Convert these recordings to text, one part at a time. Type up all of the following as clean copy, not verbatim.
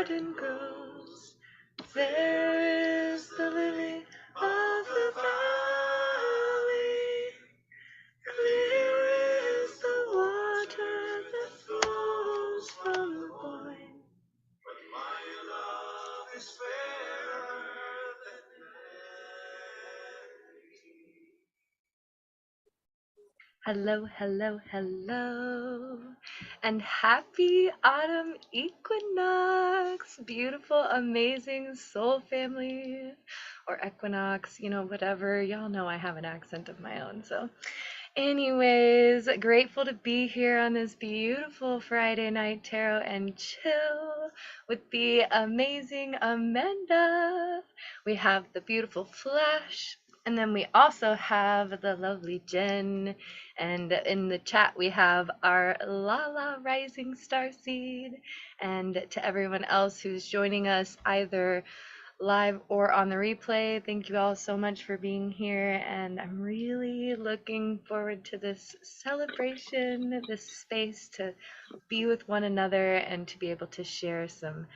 garden grows. There is the lily of the valley. Clear is the water that flows from the vine. But my love is fairer than Hello, hello, hello, and happy autumn equinox, beautiful, amazing soul family, or equinox, whatever. Y'all know I have an accent of my own, so. Anyways, grateful to be here on this beautiful Friday night tarot and chill with the amazing Amanda. We have the beautiful Flash, and then we also have the lovely Jen. And in the chat, we have our Lala Rising Starseed. And to everyone else who's joining us either live or on the replay, thank you all so much for being here. And I'm really looking forward to this celebration, this space to be with one another and to be able to share some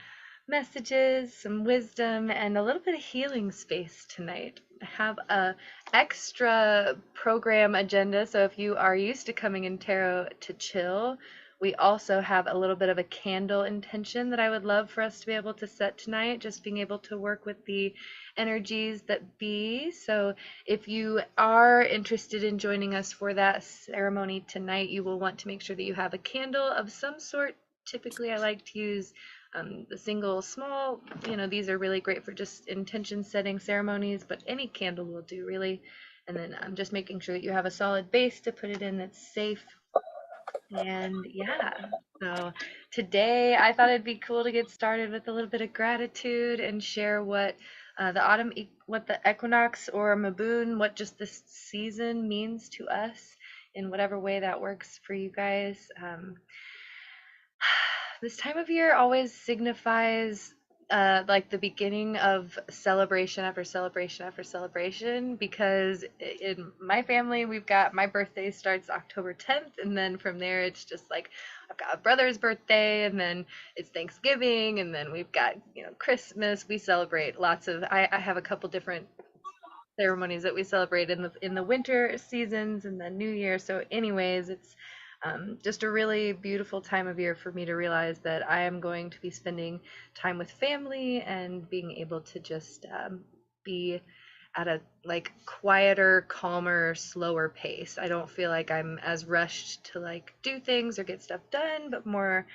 messages, some wisdom, and a little bit of healing space tonight. I have a extra program agenda, so if you are used to coming in tarot to chill, we also have a little bit of a candle intention that I would love for us to be able to set tonight, just being able to work with the energies that be. So if you are interested in joining us for that ceremony tonight, you will want to make sure that you have a candle of some sort. Typically, I like to use the single small, these are really great for just intention setting ceremonies, but any candle will do really. And then I'm just making sure that you have a solid base to put it in that's safe. And yeah, so today I thought it'd be cool to get started with a little bit of gratitude and share what what the equinox or Maboon, what just this season means to us in whatever way that works for you guys. This time of year always signifies like the beginning of celebration after celebration after celebration, because in my family we've got, my birthday starts October 10th, and then from there it's just like I've got a brother's birthday, and then it's Thanksgiving, and then we've got Christmas. We celebrate lots of, I have a couple different ceremonies that we celebrate in the winter seasons and the New Year. So anyways, it's just a really beautiful time of year for me to realize that I am going to be spending time with family and being able to just be at a like quieter, calmer, slower pace. I don't feel like I'm as rushed to like do things or get stuff done, but more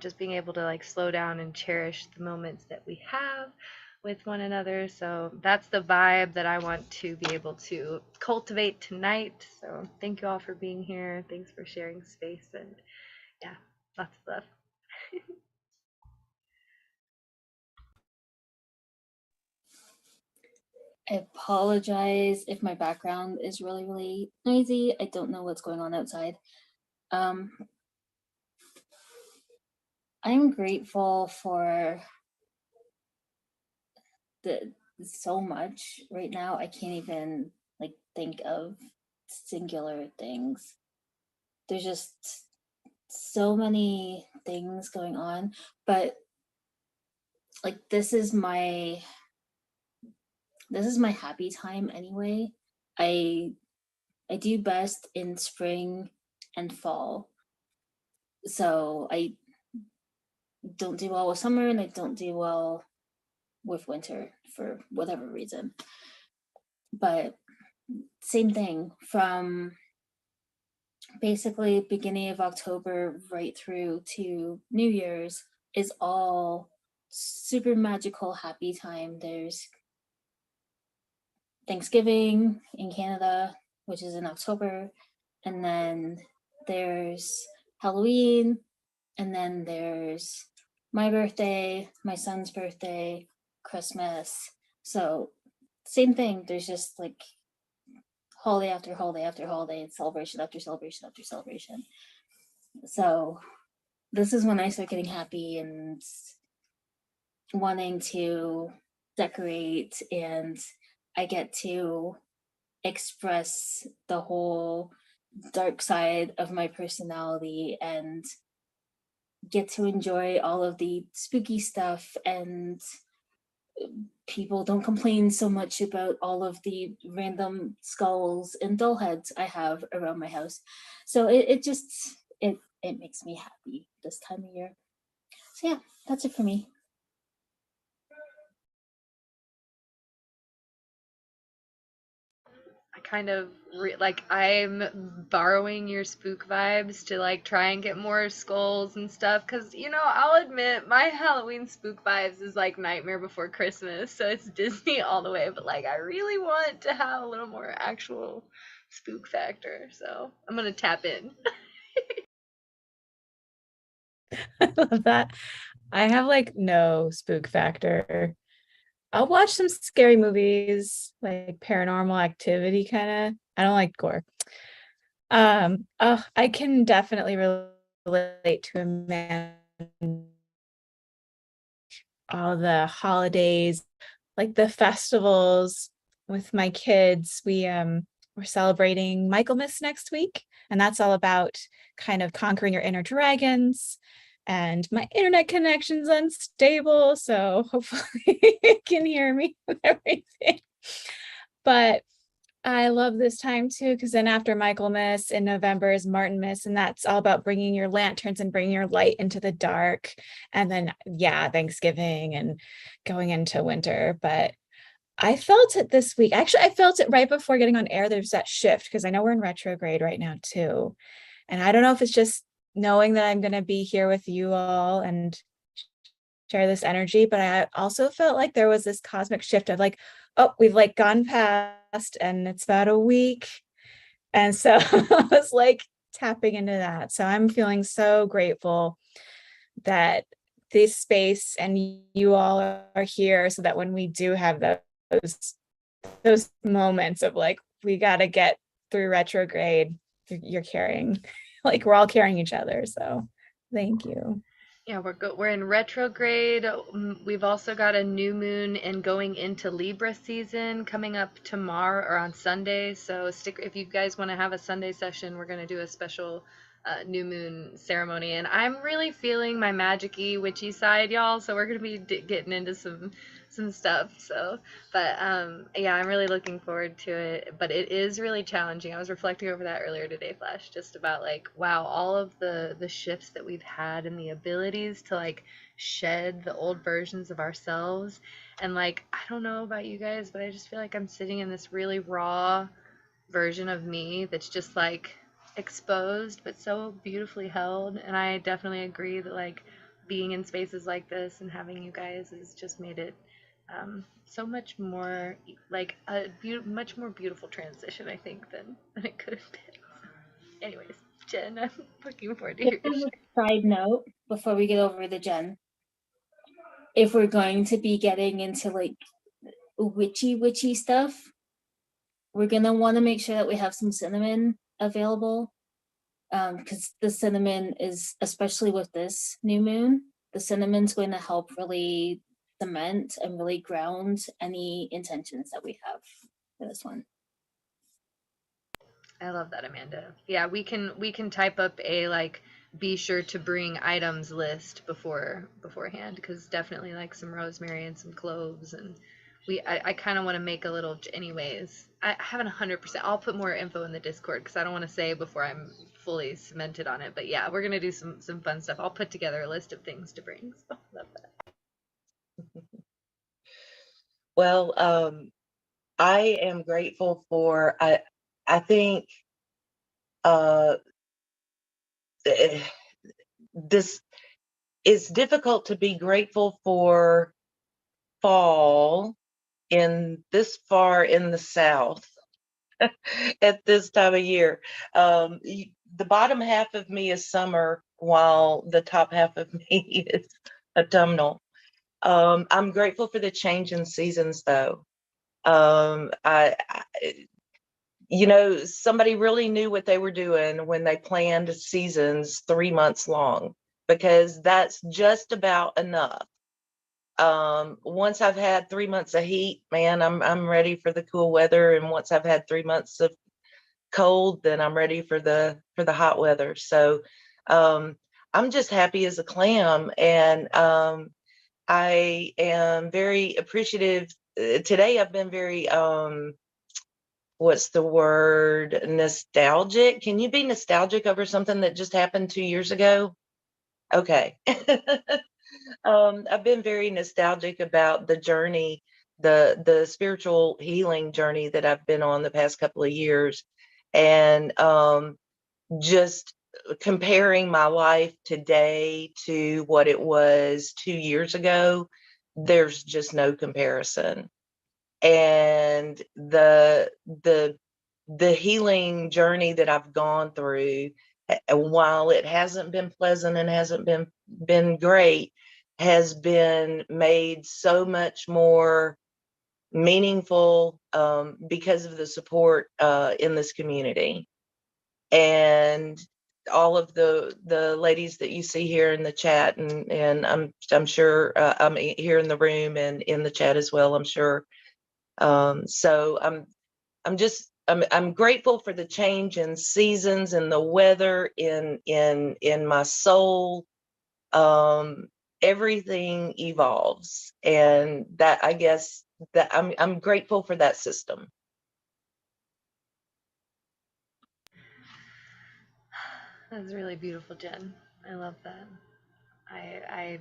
just being able to like slow down and cherish the moments that we have with one another. So that's the vibe that I want to be able to cultivate tonight. So thank you all for being here. Thanks for sharing space, and yeah, lots of love. I apologize if my background is really, really noisy. I don't know what's going on outside. I'm grateful for so much right now. I can't even like think of singular things. There's just so many things going on, but like this is my happy time anyway. I do best in spring and fall. So I don't do well with summer, and I don't do well with winter for whatever reason. But same thing, from basically beginning of October right through to New Year's is all super magical, happy time. There's Thanksgiving in Canada, which is in October, and then there's Halloween, and then there's my birthday, my son's birthday, Christmas. So same thing. There's just like holiday after holiday after holiday, and celebration after celebration after celebration. So this is when I start getting happy and wanting to decorate, and I get to express the whole dark side of my personality and get to enjoy all of the spooky stuff, and people don't complain so much about all of the random skulls and doll heads I have around my house. So it just it makes me happy this time of year. So yeah, that's it for me. I kind of like I'm borrowing your spook vibes to like try and get more skulls and stuff because I'll admit my Halloween spook vibes is like Nightmare Before Christmas, so it's Disney all the way, but like I really want to have a little more actual spook factor, so I'm gonna tap in. I love that. I have like no spook factor. I'll watch some scary movies, like Paranormal Activity kind of. I don't like gore. Oh, I can definitely relate to Amanda. All the holidays, like the festivals with my kids. We're celebrating Michaelmas next week, and that's all about kind of conquering your inner dragons. And my internet connection's unstable, so hopefully you can hear me with everything. But I love this time too, because then after Michaelmas in November is Martinmas, and that's all about bringing your lanterns and bringing your light into the dark. And then, yeah, Thanksgiving and going into winter. But I felt it this week. Actually, I felt it right before getting on air. There's that shift because I know we're in retrograde right now too. And I don't know if it's just knowing that I'm going to be here with you all and share this energy, but I also felt like there was this cosmic shift of like, oh, we've like gone past and it's about a week. And so I was like tapping into that. So I'm feeling so grateful that this space and you all are here so that when we do have those moments of like, we got to get through retrograde, you're carrying, like we're all carrying each other. So thank you. Yeah, we're in retrograde. We've also got a new moon and going into Libra season coming up tomorrow or on Sunday. So stick if you guys want to have a Sunday session, we're going to do a special new moon ceremony, and I'm really feeling my magic-y witchy side, y'all. So we're going to be getting into some stuff. So, but yeah, I'm really looking forward to it. But it is really challenging. I was reflecting over that earlier today, Flash, just about like, wow, all of the shifts that we've had and the abilities to like shed the old versions of ourselves. And like, I don't know about you guys, but I just feel like I'm sitting in this really raw version of me that's just like exposed but so beautifully held. And I definitely agree that like being in spaces like this and having you guys has just made it so much more like a much more beautiful transition, I think, than it could have been. So, anyways, Jen, I'm looking forward to Just hear as your share. a side note, before we get over the Jen, if we're going to be getting into like witchy stuff, we're gonna want to make sure that we have some cinnamon available, because the cinnamon is, especially with this new moon, the cinnamon's going to help really cement and really ground any intentions that we have for this one. I love that, Amanda. Yeah, we can type up a like be sure to bring items list beforehand, because definitely like some rosemary and some cloves, and I kind of want to make a little anyways. I haven't 100%. I'll put more info in the Discord because I don't want to say before I'm fully cemented on it. But yeah, we're gonna do some fun stuff. I'll put together a list of things to bring. So love that. Well, I am grateful for I think uh eh, this it's difficult to be grateful for fall in this far in the South at this time of year. The bottom half of me is summer, while the top half of me is autumnal. I'm grateful for the change in seasons, though. Somebody really knew what they were doing when they planned seasons 3 months long, because that's just about enough. Once I've had 3 months of heat, man, I'm ready for the cool weather, and once I've had 3 months of cold, then I'm ready for the hot weather. So, I'm just happy as a clam. And I am very appreciative. Today I've been very, what's the word? Nostalgic. Can you be nostalgic over something that just happened 2 years ago? Okay. I've been very nostalgic about the journey, the spiritual healing journey that I've been on the past couple of years. And just comparing my life today to what it was 2 years ago, there's just no comparison. And the healing journey that I've gone through, while it hasn't been pleasant and hasn't been great, has been made so much more meaningful because of the support in this community. And all of the ladies that you see here in the chat, and I'm sure I'm here in the room and in the chat as well, I'm sure. So I'm grateful for the change in seasons and the weather in my soul. Everything evolves, and that, I guess, that I'm grateful for that system. That's really beautiful, Jen. I love that. I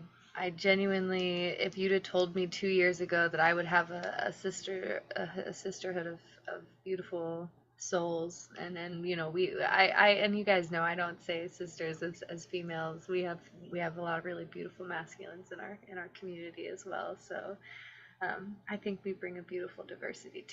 genuinely, if you'd have told me 2 years ago that I would have a sisterhood of beautiful souls, and then and you guys know I don't say sisters as females. We have a lot of really beautiful masculines in our community as well. So I think we bring a beautiful diversity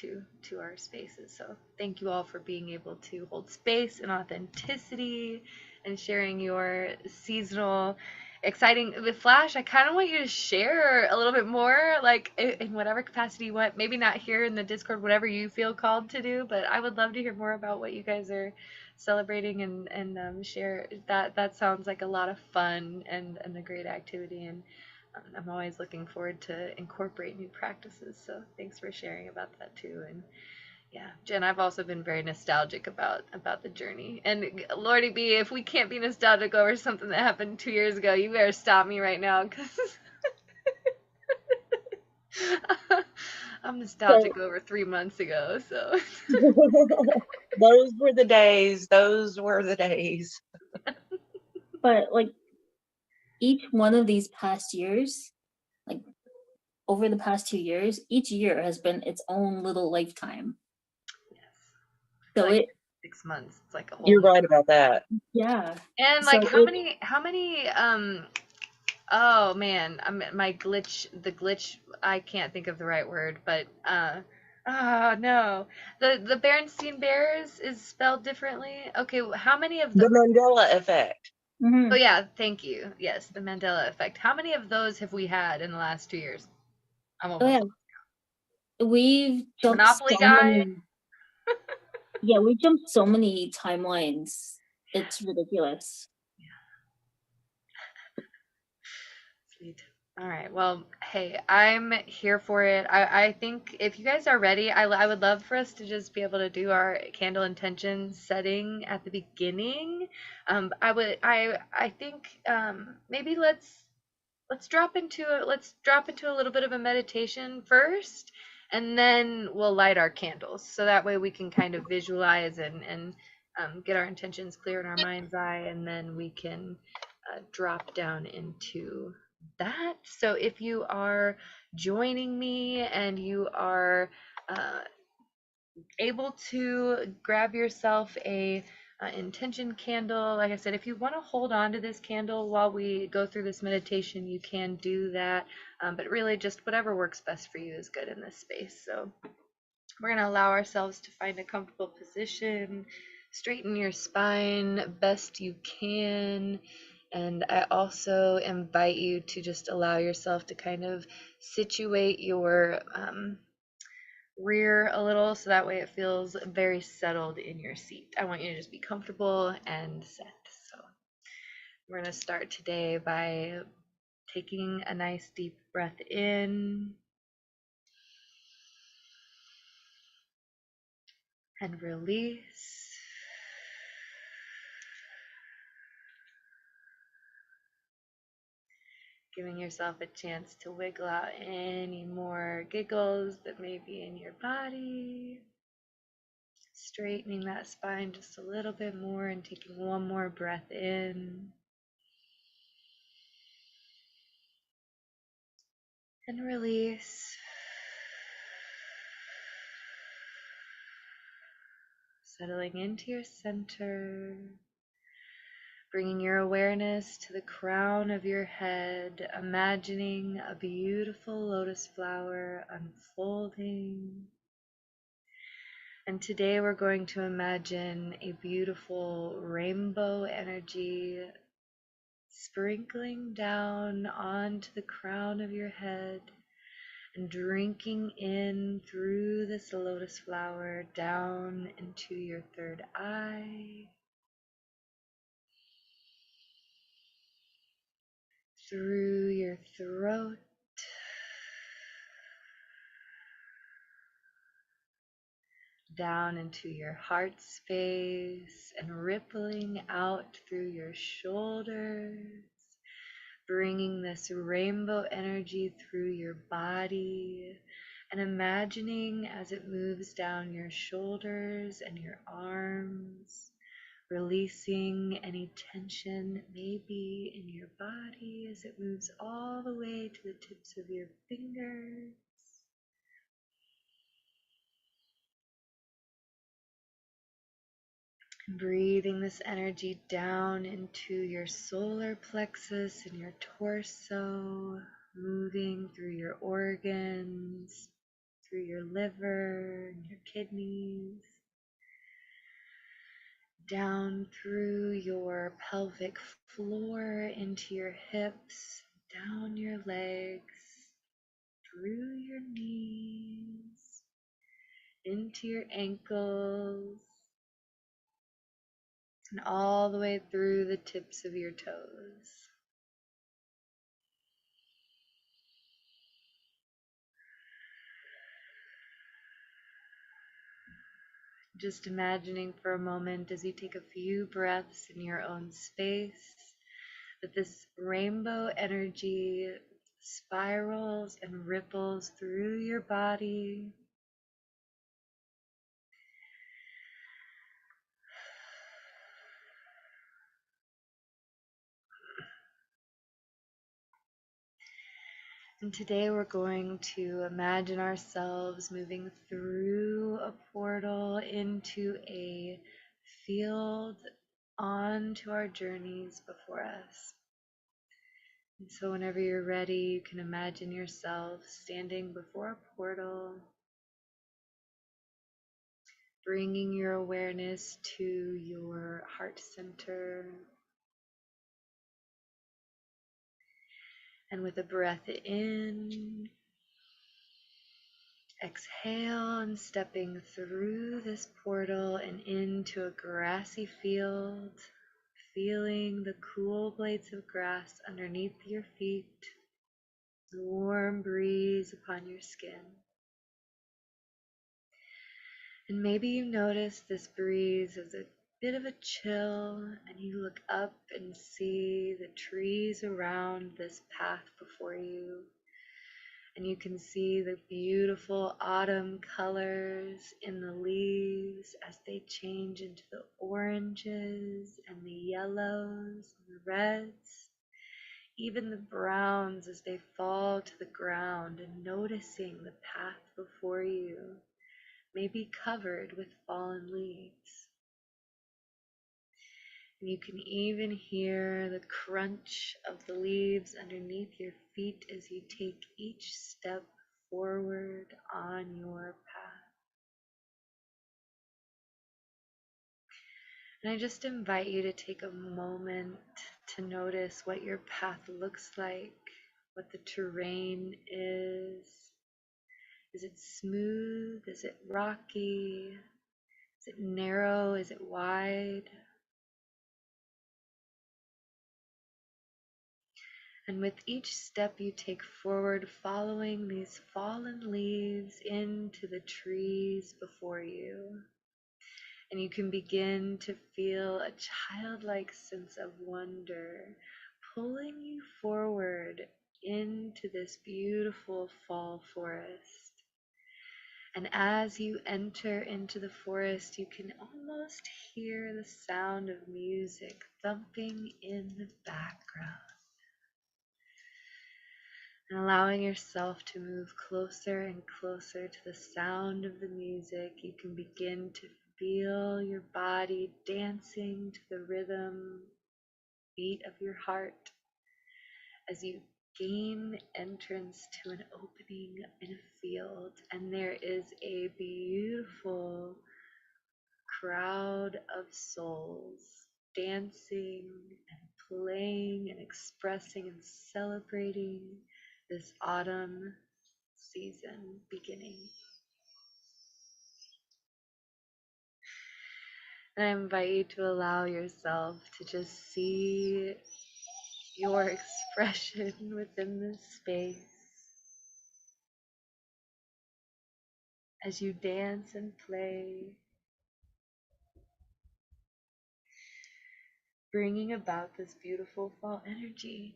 to our spaces. So thank you all for being able to hold space and authenticity and sharing your seasonal exciting with Flash. I kind of want you to share a little bit more, like in whatever capacity you want. Maybe not here in the Discord, whatever you feel called to do, but I would love to hear more about what you guys are celebrating and share. That sounds like a lot of fun and a great activity, and I'm always looking forward to incorporate new practices. So thanks for sharing about that too. And yeah, Jen, I've also been very nostalgic about the journey. And Lordy B, if we can't be nostalgic over something that happened 2 years ago, you better stop me right now, because I'm nostalgic over 3 months ago. So Those were the days. Those were the days. But like each one of these past years, like over the past 2 years, each year has been its own little lifetime. yes, So like it 6 months. It's like a whole. You're right about that. yeah. And So like how many oh man, my glitch, the glitch, I can't think of the right word, but oh no. The Berenstein Bears is spelled differently. Okay, how many of The the Mandela effect. mhm. Oh yeah, thank you. Yes, the Mandela effect. How many of those have we had in the last 2 years? I'm Oh yeah, almost we've jumped Monopoly so guy. many. Yeah, we jumped so many timelines. It's ridiculous. Sweet. All right. Well, hey, I'm here for it. I think if you guys are ready, I would love for us to just be able to do our candle intention setting at the beginning. I think maybe let's drop into a little bit of a meditation first, and then we'll light our candles. So that way we can kind of visualize and get our intentions clear in our mind's eye, and then we can drop down into that. So if you are joining me and you are uh, able to grab yourself a intention candle, like I said, if you want to hold on to this candle while we go through this meditation, you can do that. But really, just whatever works best for you is good in this space. So we're going to allow ourselves to find a comfortable position, straighten your spine best you can. And I also invite you to just allow yourself to kind of situate your rear a little, so that way it feels very settled in your seat. I want you to just be comfortable and set. So we're going to start today by taking a nice deep breath in and release. Giving yourself a chance to wiggle out any more giggles that may be in your body. Straightening that spine just a little bit more and taking one more breath in. And release. Settling into your center. Bringing your awareness to the crown of your head, imagining a beautiful lotus flower unfolding. And today we're going to imagine a beautiful rainbow energy sprinkling down onto the crown of your head and drinking in through this lotus flower down into your third eye, through your throat, down into your heart space, and rippling out through your shoulders, bringing this rainbow energy through your body, and imagining as it moves down your shoulders and your arms, releasing any tension that may be in your body as it moves all the way to the tips of your fingers. Breathing this energy down into your solar plexus and your torso, moving through your organs, through your liver and your kidneys, down through your pelvic floor, into your hips, down your legs, through your knees, into your ankles, and all the way through the tips of your toes. Just imagining for a moment as you take a few breaths in your own space that this rainbow energy spirals and ripples through your body. And today we're going to imagine ourselves moving through a portal into a field onto our journeys before us. And so whenever you're ready, you can imagine yourself standing before a portal, bringing your awareness to your heart center. And with a breath in, exhale, and stepping through this portal and into a grassy field, feeling the cool blades of grass underneath your feet, the warm breeze upon your skin. And maybe you notice this breeze is a bit of a chill, and you look up and see the trees around this path before you. And you can see the beautiful autumn colors in the leaves as they change into the oranges and the yellows and the reds, even the browns as they fall to the ground, and noticing the path before you may be covered with fallen leaves. And you can even hear the crunch of the leaves underneath your feet as you take each step forward on your path. And I just invite you to take a moment to notice what your path looks like, what the terrain is. Is it smooth? Is it rocky? Is it narrow? Is it wide? And with each step you take forward, following these fallen leaves into the trees before you, and you can begin to feel a childlike sense of wonder pulling you forward into this beautiful fall forest. And as you enter into the forest, you can almost hear the sound of music thumping in the background. And allowing yourself to move closer and closer to the sound of the music, you can begin to feel your body dancing to the rhythm, beat of your heart as you gain entrance to an opening in a field. And there is a beautiful crowd of souls dancing and playing and expressing and celebrating this autumn season beginning. And I invite you to allow yourself to just see your expression within this space as you dance and play, bringing about this beautiful fall energy.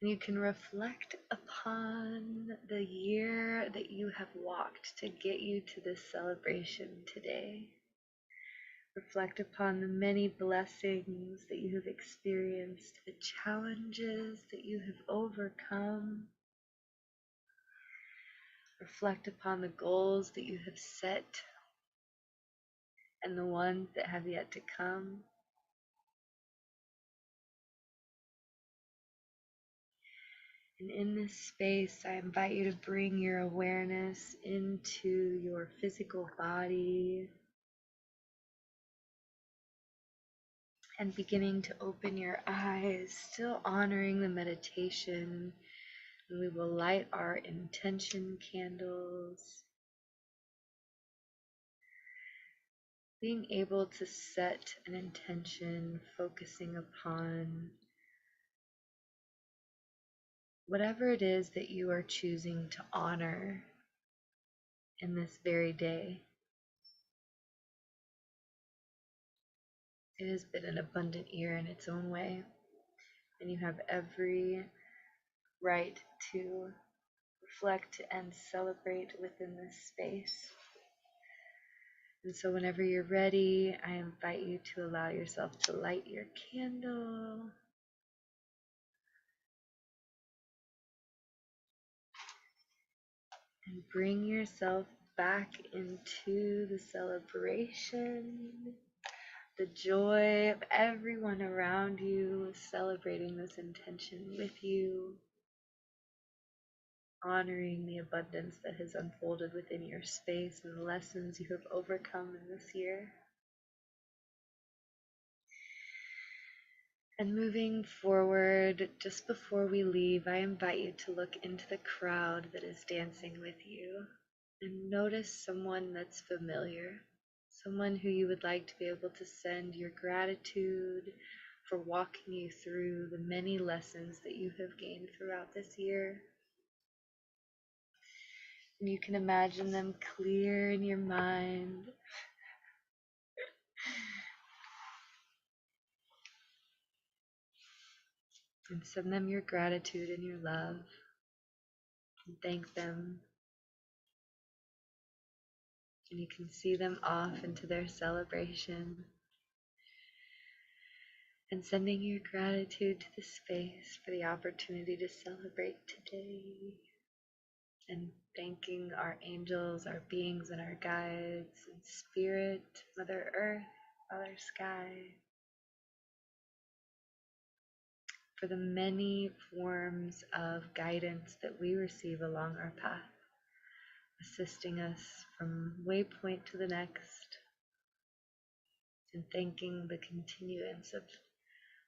And you can reflect upon the year that you have walked to get you to this celebration today. Reflect upon the many blessings that you have experienced, the challenges that you have overcome. Reflect upon the goals that you have set and the ones that have yet to come. And in this space, I invite you to bring your awareness into your physical body and beginning to open your eyes, still honoring the meditation. And we will light our intention candles, being able to set an intention, focusing upon whatever it is that you are choosing to honor in this very day. It has been an abundant year in its own way, and you have every right to reflect and celebrate within this space. And so whenever you're ready, I invite you to allow yourself to light your candle. And bring yourself back into the celebration, the joy of everyone around you celebrating this intention with you, honoring the abundance that has unfolded within your space and the lessons you have overcome in this year. And moving forward, just before we leave, I invite you to look into the crowd that is dancing with you and notice someone that's familiar, someone who you would like to be able to send your gratitude for walking you through the many lessons that you have gained throughout this year. And you can imagine them clear in your mind. And send them your gratitude and your love. And thank them. And you can see them off into their celebration. And sending your gratitude to the space for the opportunity to celebrate today. And thanking our angels, our beings, and our guides, and Spirit, Mother Earth, Father Sky, for the many forms of guidance that we receive along our path, assisting us from waypoint to the next, and thanking the continuance of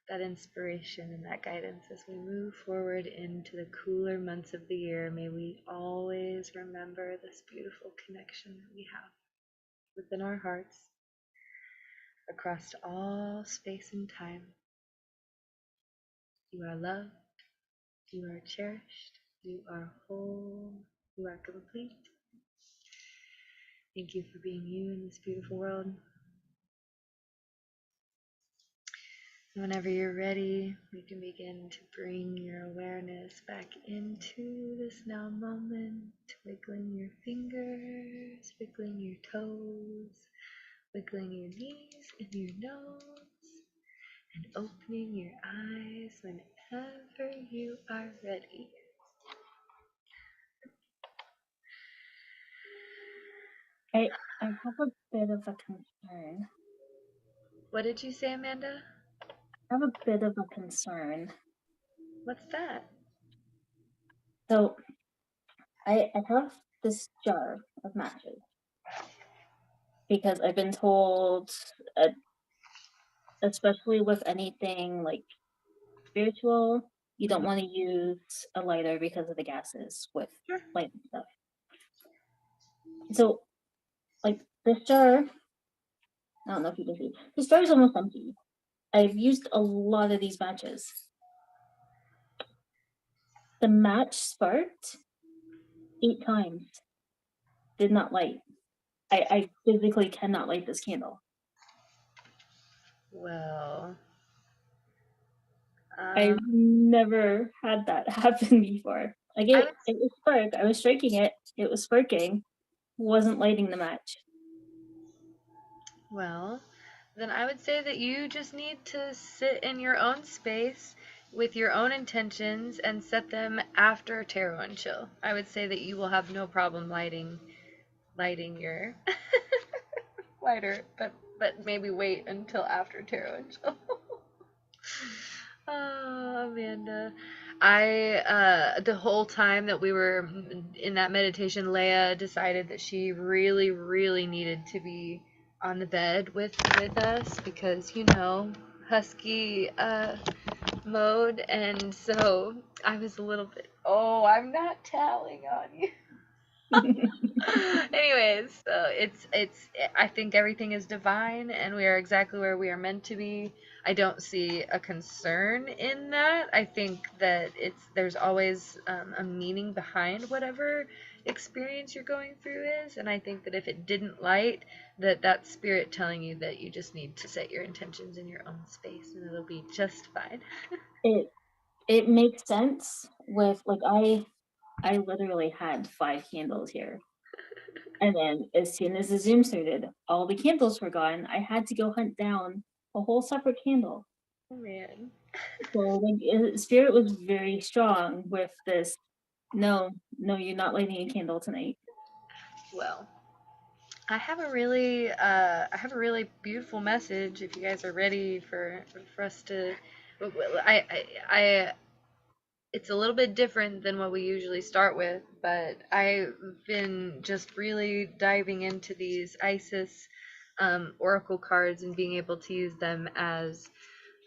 that inspiration and that guidance as we move forward into the cooler months of the year. May we always remember this beautiful connection that we have within our hearts, across all space and time. You are loved, you are cherished, you are whole, you are complete. Thank you for being you in this beautiful world. Whenever you're ready, we can begin to bring your awareness back into this now moment, wiggling your fingers, wiggling your toes, wiggling your knees and your nose, and opening your eyes whenever you are ready. I have a bit of a concern. What did you say, Amanda? I have a bit of a concern. What's that? So I have this jar of matches because I've been told, especially with anything like spiritual, you don't want to use a lighter because of the gases with Sure. light and stuff. So, like this jar, I don't know if you can see, this jar is almost empty. I've used a lot of these matches. The match sparked 8 times, did not light. I physically cannot light this candle. Well, I've never had that happen before. Like it was spark. I was striking it. It was sparking. Wasn't lighting the match. well, then I would say that you just need to sit in your own space with your own intentions and set them after tarot and chill. I would say that you will have no problem lighting your lighter, but maybe wait until after tarot and chill. Oh, Amanda. The whole time that we were in that meditation, Leia decided that she really, really needed to be on the bed with us because, husky mode. And so I was a little bit, oh, I'm not telling on you. Anyways, so I think everything is divine and we are exactly where we are meant to be. I don't see a concern in that. I think that there's always a meaning behind whatever experience you're going through is, and I think that if it didn't light, that's spirit telling you that you just need to set your intentions in your own space and it'll be just fine. It makes sense with like I literally had 5 candles here. And then as soon as the Zoom started, all the candles were gone. I had to go hunt down a whole separate candle. Oh man. So like spirit was very strong with this. No, you're not lighting a candle tonight. Well, I have a really beautiful message. If you guys are ready for us to, I it's a little bit different than what we usually start with, but I've been just really diving into these Isis oracle cards and being able to use them as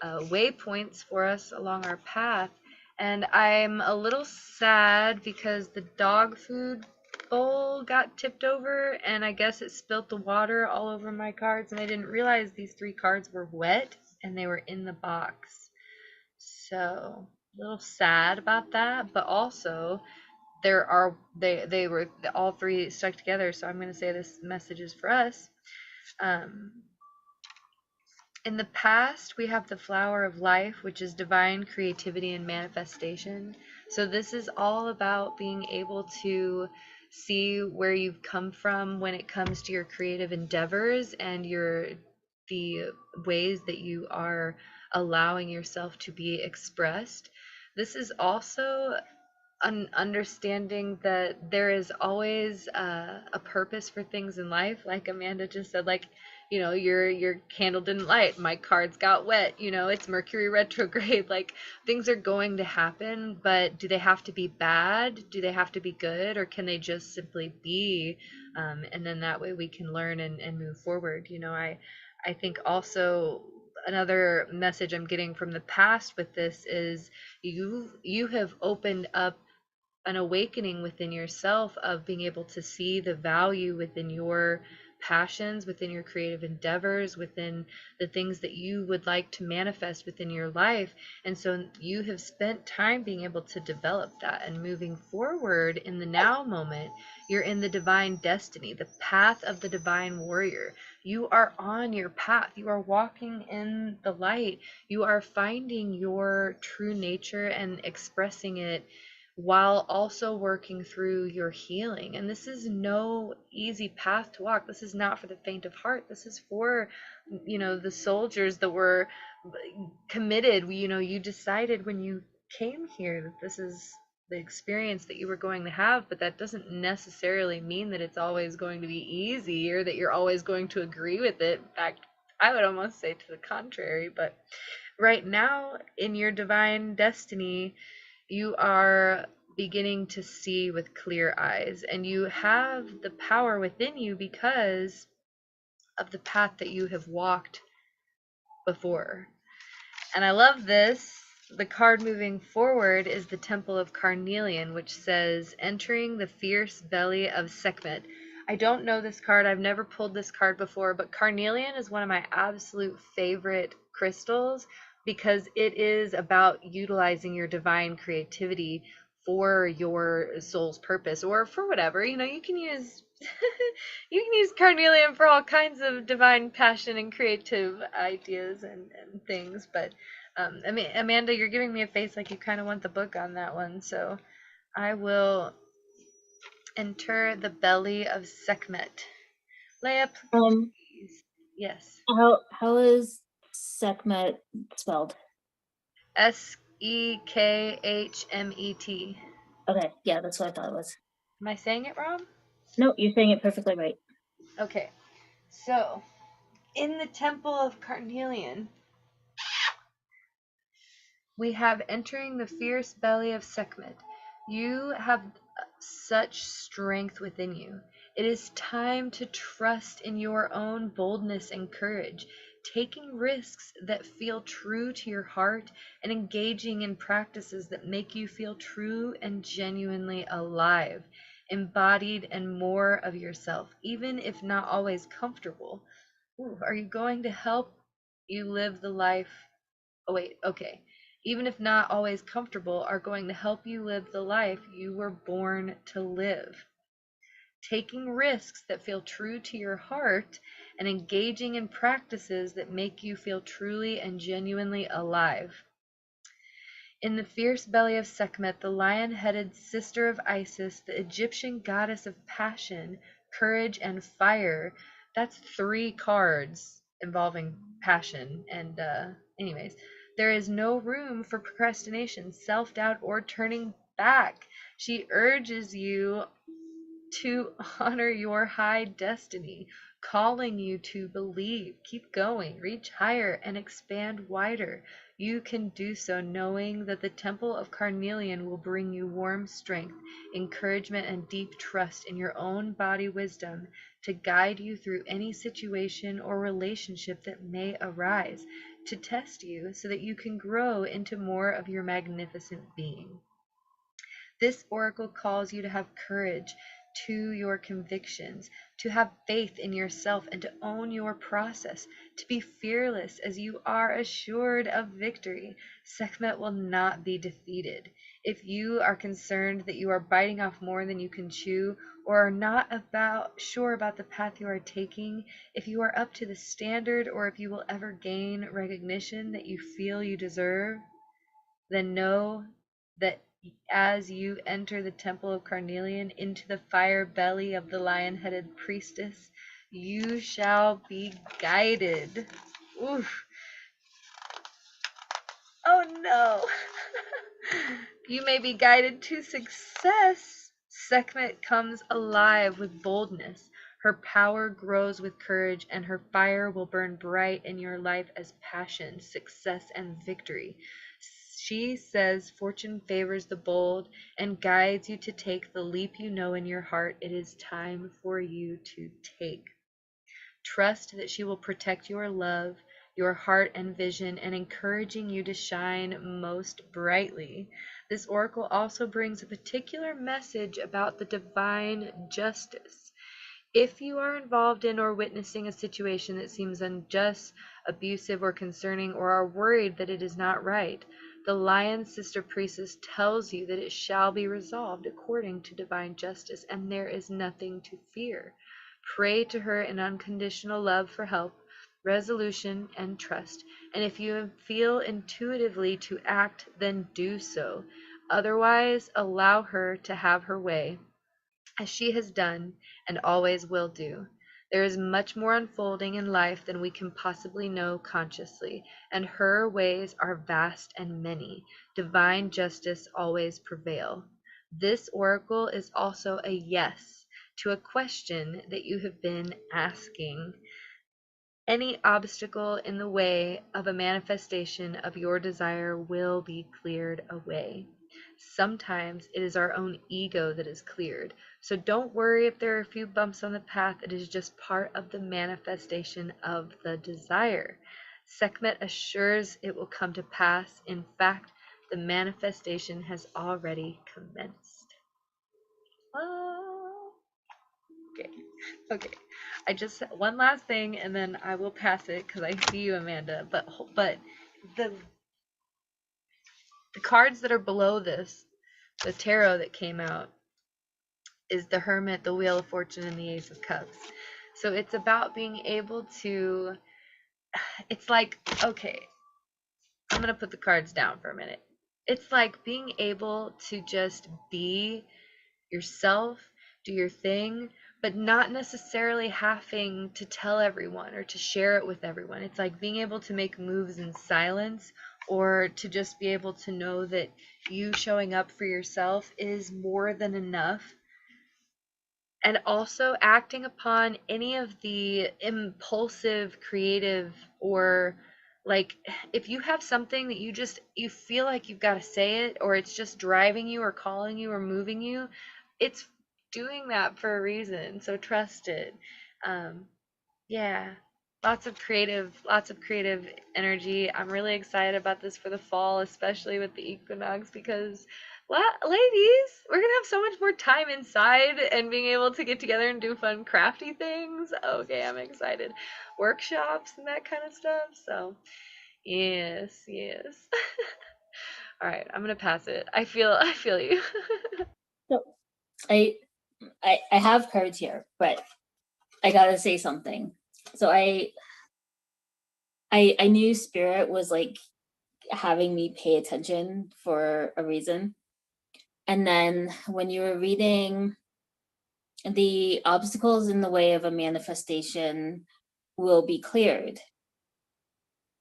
waypoints for us along our path. And I'm a little sad because the dog food bowl got tipped over and I guess it spilt the water all over my cards and I didn't realize these 3 cards were wet and they were in the box. So a little sad about that, but also they were all 3 stuck together, so I'm going to say this message is for us. In the past, we have the flower of life, which is divine creativity and manifestation. So this is all about being able to see where you've come from when it comes to your creative endeavors and the ways that you are allowing yourself to be expressed. This is also an understanding that there is always a purpose for things in life, like Amanda just said, like, your candle didn't light, my cards got wet, it's Mercury retrograde. Like, things are going to happen, but do they have to be bad? Do they have to be good, or can they just simply be? And then that way we can learn and move forward. I think also another message I'm getting from the past with this is you have opened up an awakening within yourself of being able to see the value within your passions, within your creative endeavors, within the things that you would like to manifest within your life. And so you have spent time being able to develop that, and moving forward in the now moment, you're in the divine destiny, the path of the divine warrior. You are on your path. You are walking in the light. You are finding your true nature and expressing it while also working through your healing. And this is no easy path to walk. This is not for the faint of heart. This is for, the soldiers that were committed. You decided when you came here that this is the experience that you were going to have, but that doesn't necessarily mean that it's always going to be easy or that you're always going to agree with it. In fact, I would almost say to the contrary. But right now in your divine destiny, you are beginning to see with clear eyes, and you have the power within you because of the path that you have walked before. And I love this. The card moving forward is the Temple of Carnelian, which says, entering the fierce belly of Sekhmet. I don't know this card. I've never pulled this card before, but carnelian is one of my absolute favorite crystals because it is about utilizing your divine creativity for your soul's purpose or for whatever. You can use you can use carnelian for all kinds of divine passion and creative ideas and things. But Amanda, you're giving me a face like you kind of want the book on that one, so I will enter the belly of Sekhmet. Leia, please. Yes. How is Sekhmet spelled? Sekhmet. Okay, yeah, that's what I thought it was. Am I saying it wrong? No, you're saying it perfectly right. Okay. So, in the Temple of Carnelian, we have entering the fierce belly of Sekhmet. You have such strength within you. It is time to trust in your own boldness and courage, taking risks that feel true to your heart and engaging in practices that make you feel true and genuinely alive, embodied and more of yourself, even if not always comfortable. Ooh, are you going to help you live the life? Oh, wait, okay. Even if not always comfortable, are going to help you live the life you were born to live. Taking risks that feel true to your heart and engaging in practices that make you feel truly and genuinely alive. In the fierce belly of Sekhmet, the lion-headed sister of Isis, the Egyptian goddess of passion, courage, and fire. That's 3 cards involving passion. And anyways, there is no room for procrastination, self-doubt, or turning back. She urges you to honor your high destiny, calling you to believe, keep going, reach higher, and expand wider. You can do so knowing that the Temple of Carnelian will bring you warm strength, encouragement, and deep trust in your own body wisdom to guide you through any situation or relationship that may arise, to test you so that you can grow into more of your magnificent being. This oracle calls you to have courage to your convictions, to have faith in yourself and to own your process, to be fearless as you are assured of victory. Sekhmet will not be defeated. If you are concerned that you are biting off more than you can chew, or are not sure about the path you are taking, if you are up to the standard, or if you will ever gain recognition that you feel you deserve, then know that as you enter the Temple of Carnelian into the fire belly of the lion-headed priestess, you shall be guided. Oof. Oh no. You may be guided to success. Sekhmet comes alive with boldness. Her power grows with courage, and her fire will burn bright in your life as passion, success, and victory. She says fortune favors the bold and guides you to take the leap you know in your heart it is time for you to take. Trust that she will protect your love, your heart and vision, and encouraging you to shine most brightly. This oracle also brings a particular message about the divine justice. If you are involved in or witnessing a situation that seems unjust, abusive, or concerning, or are worried that it is not right, the Lion Sister Priestess tells you that it shall be resolved according to divine justice, and there is nothing to fear. Pray to her in unconditional love for help, resolution, and trust. And if you feel intuitively to act, then do so. Otherwise, allow her to have her way, as she has done and always will do. There is much more unfolding in life than we can possibly know consciously, and her ways are vast and many. Divine justice always prevail. This oracle is also a yes to a question that you have been asking. Any obstacle in the way of a manifestation of your desire will be cleared away. Sometimes it is our own ego that is cleared. So don't worry if there are a few bumps on the path. It is just part of the manifestation of the desire. Sekhmet assures it will come to pass. In fact, the manifestation has already commenced. Oh. Okay. Okay. I just one last thing, and then I will pass it because I see you, Amanda. But the the cards that are below this, the tarot that came out, is the Hermit, the Wheel of Fortune, and the Ace of Cups. So it's about being able to. It's like, okay, I'm gonna put the cards down for a minute. It's like being able to just be yourself, do your thing, but not necessarily having to tell everyone or to share it with everyone. It's like being able to make moves in silence, or to just be able to know that you showing up for yourself is more than enough. And also acting upon any of the impulsive, creative, or like if you have something that you feel like you've got to say it, or it's just driving you or calling you or moving you, it's doing that for a reason. So trust it. Yeah, lots of creative energy. I'm really excited about this for the fall, especially with the equinox, because ladies, we're gonna have so much more time inside and being able to get together and do fun crafty things. Okay, I'm excited. Workshops and that kind of stuff. So yes, yes. All right, I'm gonna pass it. I feel you. So I have cards here, but I gotta say something. So I knew Spirit was like having me pay attention for a reason. And then when you were reading the obstacles in the way of a manifestation will be cleared,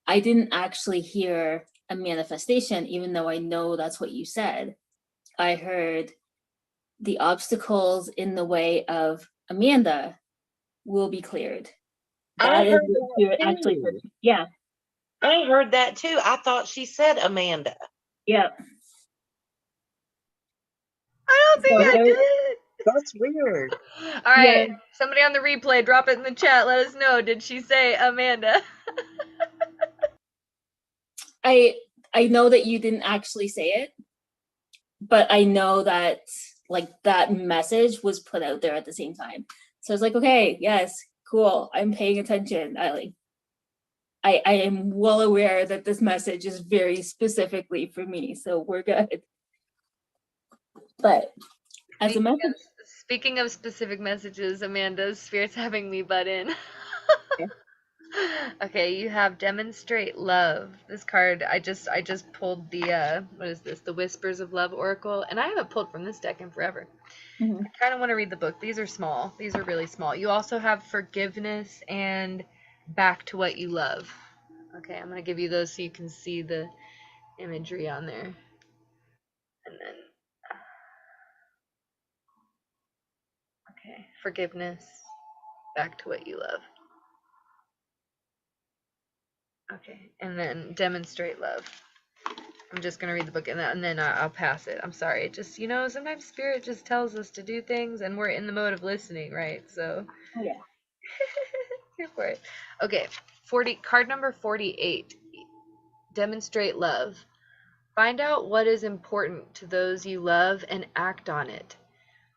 I didn't actually hear a manifestation, even though I know that's what you said. I heard the obstacles in the way of Amanda will be cleared. I That is heard what that Spirit actually too. said. Yeah. I heard that too. I thought she said Amanda. Yeah. I don't think So I did. That's weird. All yeah, right, somebody on the replay, drop it in the chat. Let us know. Did she say Amanda? I know that you didn't actually say it, but I know that like that message was put out there at the same time. So I was like, okay, yes, cool. I'm paying attention. I am well aware that this message is very specifically for me, so we're good. But as a message, Speaking of specific messages, Amanda's Spirit's having me butt in. Okay, you have Demonstrate Love. This card, I just pulled the what is this? The Whispers of Love Oracle, and I haven't pulled from this deck in forever. mhm. I kind of want to read the book. These are small. These are really small. You also have Forgiveness and Back to What You Love. Okay, I'm gonna give you those so you can see the imagery on there. And then okay, Forgiveness, Back to What You Love. Okay, and then Demonstrate Love. I'm just gonna read the book, and then I'll pass it. I'm sorry. It just, sometimes Spirit just tells us to do things, and we're in the mode of listening, right? So Oh yeah. here for it. Okay, card number 48. Demonstrate love. Find out what is important to those you love and act on it.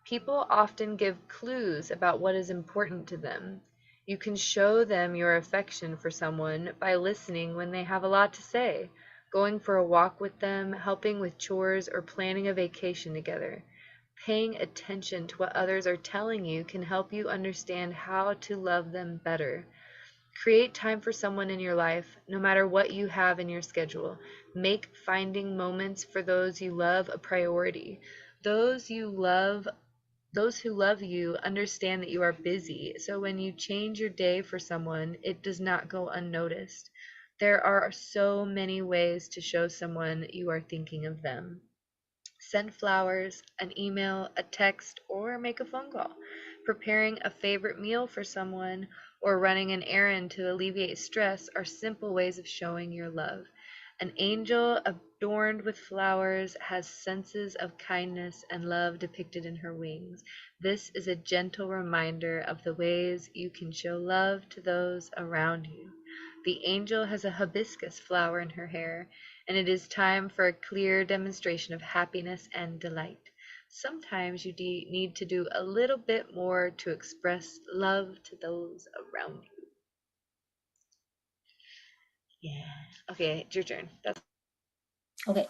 People often give clues about what is important to them. You can show them your affection for someone by listening when they have a lot to say, going for a walk with them, helping with chores, or planning a vacation together. Paying attention to what others are telling you can help you understand how to love them better. Create time for someone in your life, no matter what you have in your schedule. Make finding moments for those you love a priority. Those you love, those who love you understand that you are busy, so when you change your day for someone, it does not go unnoticed. There are so many ways to show someone you are thinking of them. Send flowers, an email, a text, or make a phone call. Preparing a favorite meal for someone or running an errand to alleviate stress are simple ways of showing your love. An angel adorned with flowers has senses of kindness and love depicted in her wings. This is a gentle reminder of the ways you can show love to those around you. The angel has a hibiscus flower in her hair, and it is time for a clear demonstration of happiness and delight. Sometimes you need to do a little bit more to express love to those around you. Yeah. Okay, it's your turn. That's Okay.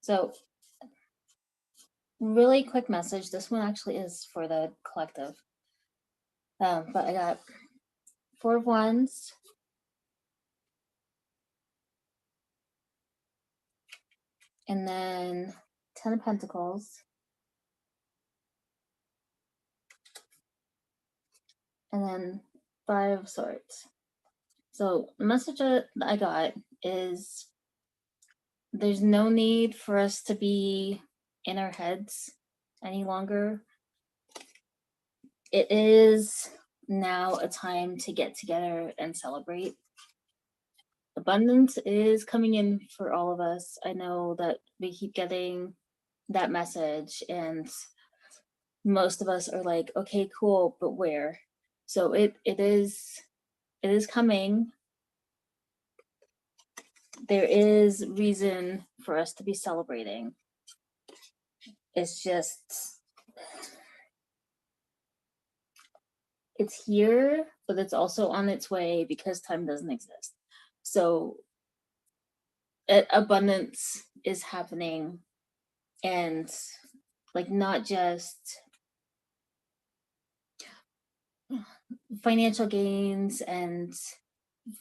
So, really quick message. This one actually is for the collective. But I got 4 of Wands, and then 10 of Pentacles, and then 5 of Swords. So the message that I got is there's no need for us to be in our heads any longer. It is now a time to get together and celebrate. Abundance is coming in for all of us. I know that we keep getting that message, and most of us are like, okay, cool, but where? So it is coming. There is reason for us to be celebrating. It's just, it's here, but it's also on its way because time doesn't exist. So abundance is happening, and like not just financial gains and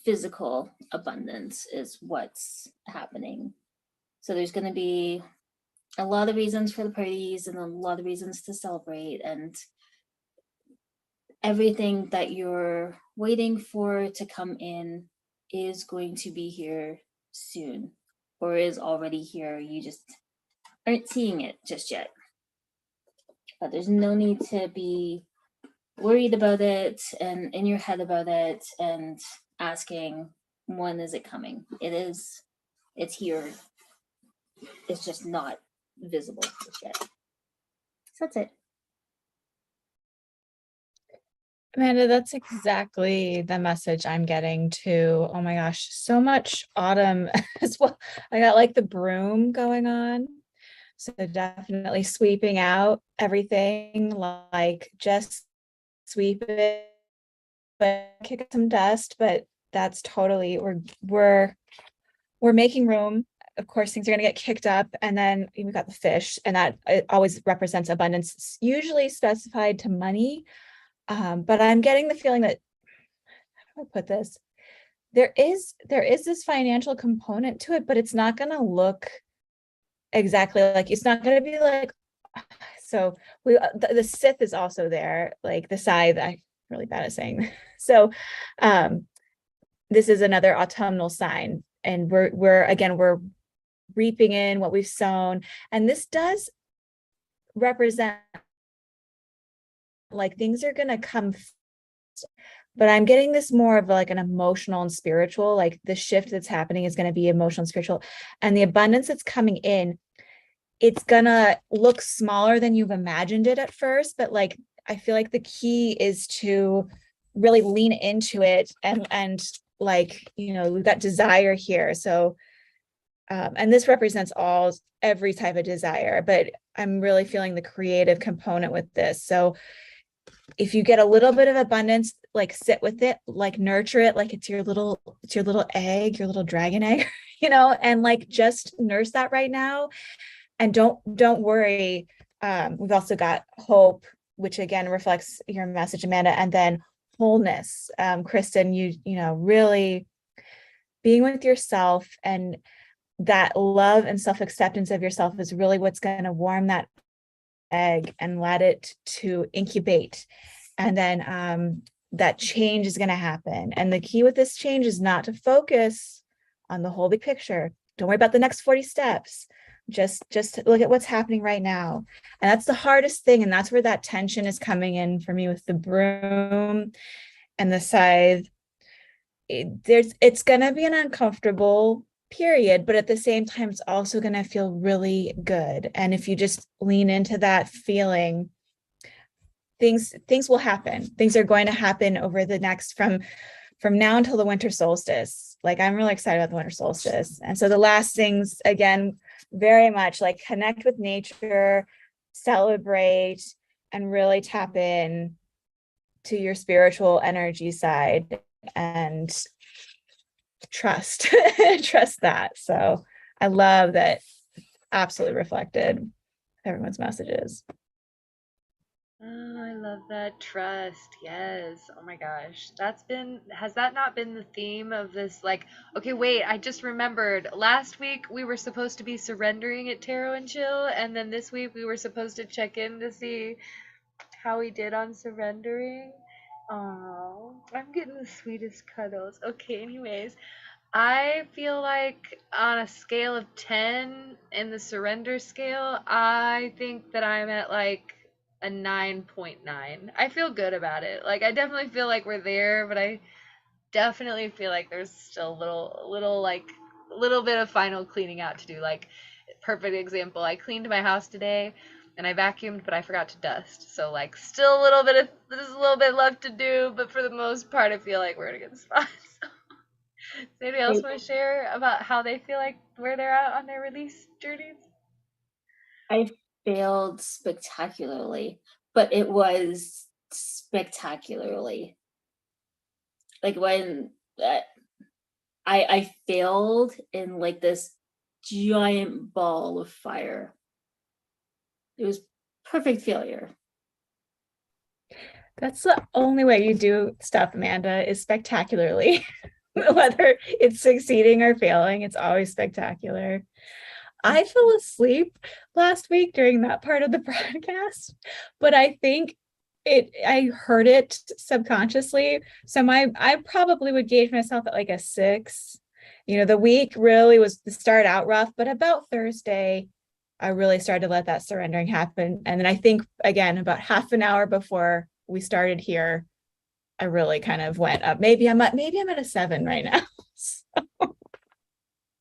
physical abundance is what's happening. So there's going to be a lot of reasons for the parties and a lot of reasons to celebrate, and everything that you're waiting for to come in is going to be here soon, or is already here. You just aren't seeing it just yet. But there's no need to be worried about it and in your head about it and asking, when is it coming? It's here. It's just not visible just yet. So that's it. Amanda, that's exactly the message I'm getting too. Oh my gosh, so much autumn as well. I got like the broom going on. So definitely sweeping out everything, like just sweep it, but kick up some dust. But that's totally, we're making room. Of course, things are going to get kicked up, and then we've got the fish, and that it always represents abundance. It's usually specified to money, but I'm getting the feeling that, how do I put this? There is this financial component to it, but it's not going to look exactly like, it's not going to be like, so the Sith is also there, like the scythe. I'm really bad at saying. So this is another autumnal sign, and we're reaping in what we've sown, and this does represent like things are going to come, but I'm getting this more of like an emotional and spiritual, like the shift that's happening is going to be emotional and spiritual, and the abundance that's coming in, it's gonna look smaller than you've imagined it at first, but like I feel like the key is to really lean into it, and like, you know, we've got desire here. So and this represents every type of desire, but I'm really feeling the creative component with this. So if you get a little bit of abundance, like sit with it, like nurture it, like it's your little egg, your little dragon egg, you know, and like just nurse that right now. And don't worry. We've also got hope, which again reflects your message, Amanda, and then wholeness. Kristen, you know, really being with yourself, and that love and self-acceptance of yourself is really what's going to warm that egg and let it to incubate. And then that change is going to happen. And the key with this change is not to focus on the whole big picture. Don't worry about the next 40 steps. Just look at what's happening right now. And that's the hardest thing. And that's where that tension is coming in for me with the broom and the scythe. It's going to be an uncomfortable period, but at the same time, it's also going to feel really good. And if you just lean into that feeling, things will happen. Things are going to happen over the next from now until the winter solstice. Like, I'm really excited about the winter solstice. And so the last things, again, very much like connect with nature, celebrate, and really tap in to your spiritual energy side and trust trust that. So I love that. Absolutely reflected everyone's messages. Oh, I love that. Trust. Yes. Oh my gosh. Has that not been the theme of this? Like, okay, wait, I just remembered. Last week we were supposed to be surrendering at Tarot and Chill, and then this week we were supposed to check in to see how we did on surrendering. Oh, I'm getting the sweetest cuddles. Okay, anyways, I feel like on a scale of 10 in the surrender scale, I think that I'm at like a 9.9. I feel good about it. Like, I definitely feel like we're there, but I definitely feel like there's still a little bit of final cleaning out to do. Like, perfect example, I cleaned my house today and I vacuumed, but I forgot to dust. So like, still a little bit of there's a little bit left to do, but for the most part, I feel like we're in a good spot. So, does anybody else want to share about how they feel like where they're at on their release journeys? I failed spectacularly, but it was spectacularly. Like when I failed in like this giant ball of fire. It was perfect failure. That's the only way you do stuff, Amanda, is spectacularly. Whether it's succeeding or failing, it's always spectacular. I fell asleep last week during that part of the broadcast, but I think I heard it subconsciously. So I probably would gauge myself at like a 6. You know, the week really was to start out rough, but about Thursday, I really started to let that surrendering happen. And then I think, again, about half an hour before we started here, I really kind of went up. Maybe I'm at a 7 right now.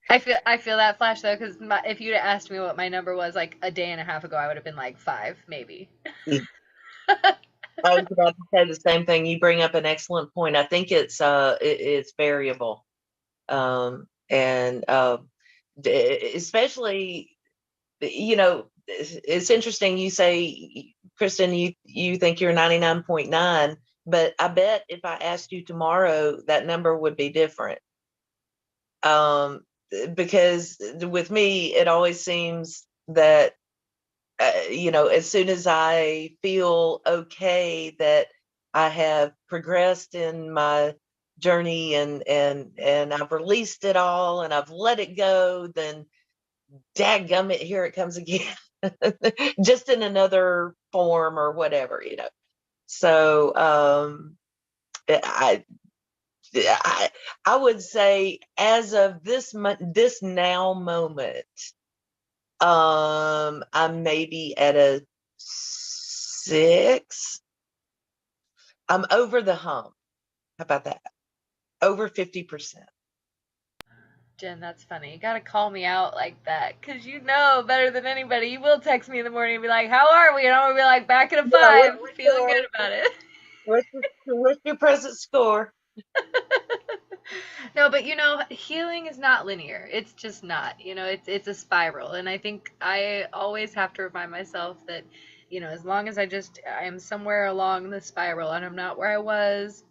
I feel that flash though, because if you'd asked me what my number was like a day and a half ago, I would have been like 5, maybe. I was about to say the same thing. You bring up an excellent point. I think it's variable, and especially, you know, it's interesting. You say, Kristen, you think you're 99.9, but I bet if I asked you tomorrow, that number would be different. Because with me, it always seems that you know, as soon as I feel okay that I have progressed in my journey and I've released it all and I've let it go, then dadgummit, here it comes again. Just in another form or whatever, you know. So I I I would say as of this now moment, I'm maybe at a 6. I'm over the hump. How about that? Over 50%. Jen, that's funny. You gotta call me out like that, cause you know better than anybody. You will text me in the morning and be like, "How are we?" And I'm gonna be like, "Back at a Yeah, 5, feeling good about it." what's your present score? No, but you know, healing is not linear. It's just not. You know, it's a spiral, and I think I always have to remind myself that, you know, as long as I am somewhere along the spiral and I'm not where I was,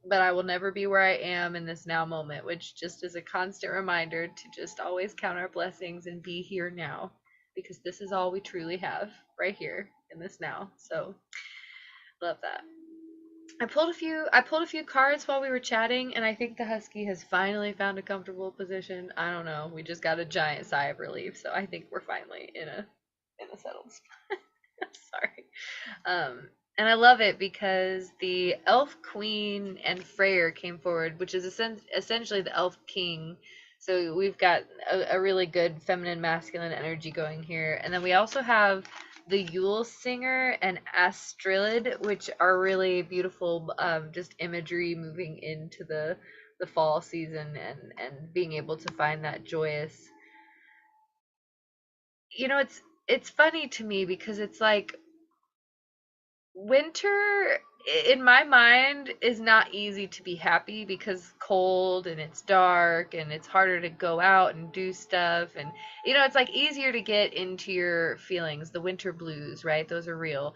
but I will never be where I am in this now moment, which just is a constant reminder to just always count our blessings and be here now. because this is all we truly have right here in this now. So love that. I pulled a few cards while we were chatting, and I think the husky has finally found a comfortable position. I don't know. We just got a giant sigh of relief, so I think we're finally in a settled spot. Sorry. And I love it because the elf queen and Freyr came forward, which is essentially the elf king. So we've got a really good feminine masculine energy going here. And then we also have the Yule Singer and Astrid, which are really beautiful, just imagery moving into the fall season and being able to find that joyous. You know, it's funny to me because it's like winter in my mind is not easy to be happy because cold and it's dark and it's harder to go out and do stuff, and you know, it's like easier to get into your feelings, the winter blues, right? Those are real.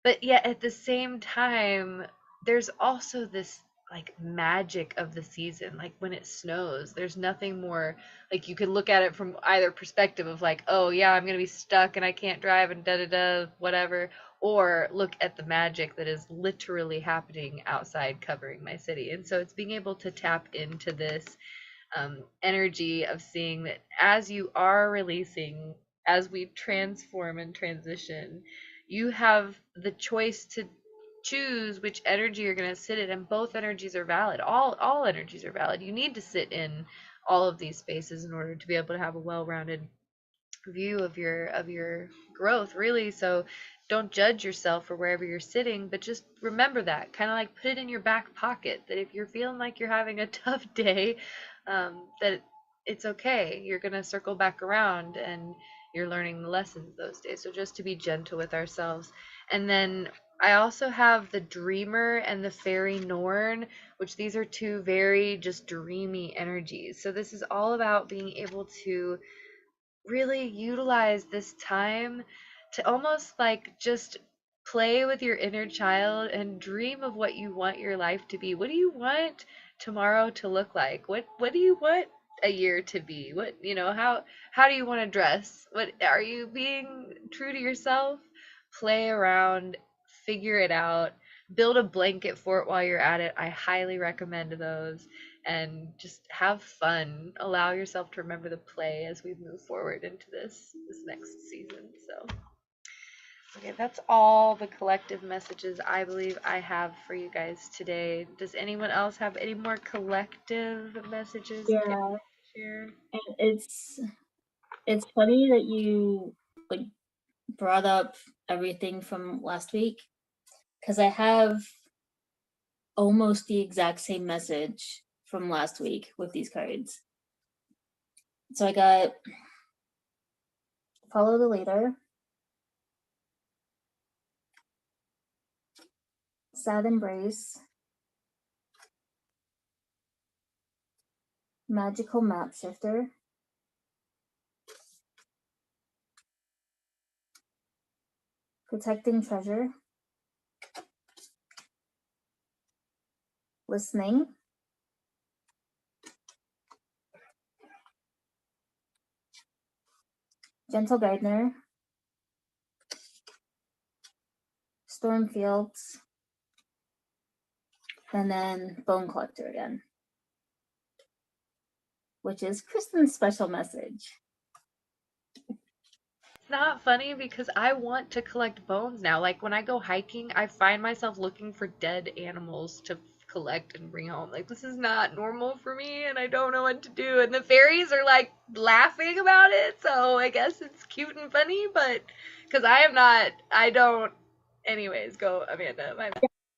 But yet at the same time, there's also this like magic of the season. Like when it snows, there's nothing more, like you can look at it from either perspective of like, oh yeah, I'm gonna be stuck and I can't drive and da da da whatever, or look at the magic that is literally happening outside covering my city. And so it's being able to tap into this energy of seeing that as you are releasing, as we transform and transition, you have the choice to choose which energy you're going to sit in, and both energies are valid. All energies are valid. You need to sit in all of these spaces in order to be able to have a well-rounded view of your growth, really. So don't judge yourself for wherever you're sitting, but just remember that, kind of like put it in your back pocket, that if you're feeling like you're having a tough day, that it's okay. You're going to circle back around and you're learning the lessons those days. So just to be gentle with ourselves. And then I also have the dreamer and the fairy Norn, which these are two very just dreamy energies. So this is all about being able to really utilize this time to almost like just play with your inner child and dream of what you want your life to be. What do you want tomorrow to look like? What do you want a year to be? What, you know, how do you want to dress? What are you being true to yourself? Play around, figure it out, build a blanket for it while you're at it. I highly recommend those, and just have fun. Allow yourself to remember the play as we move forward into this next season. So, okay, that's all the collective messages I believe I have for you guys today. Does anyone else have any more collective messages Yeah, they want to share? and it's funny that you like brought up everything from last week, because I have almost the exact same message from last week with these cards. So I got follow the leader, sad embrace, magical map shifter, protecting treasure, listening, gentle gardener, storm fields, and then bone collector again, which is Kristen's special message. It's not funny because I want to collect bones now. Like when I go hiking, I find myself looking for dead animals to collect and bring home. Like this is not normal for me and I don't know what to do. And the fairies are like laughing about it. So I guess it's cute and funny, but because I don't. Anyways, go Amanda.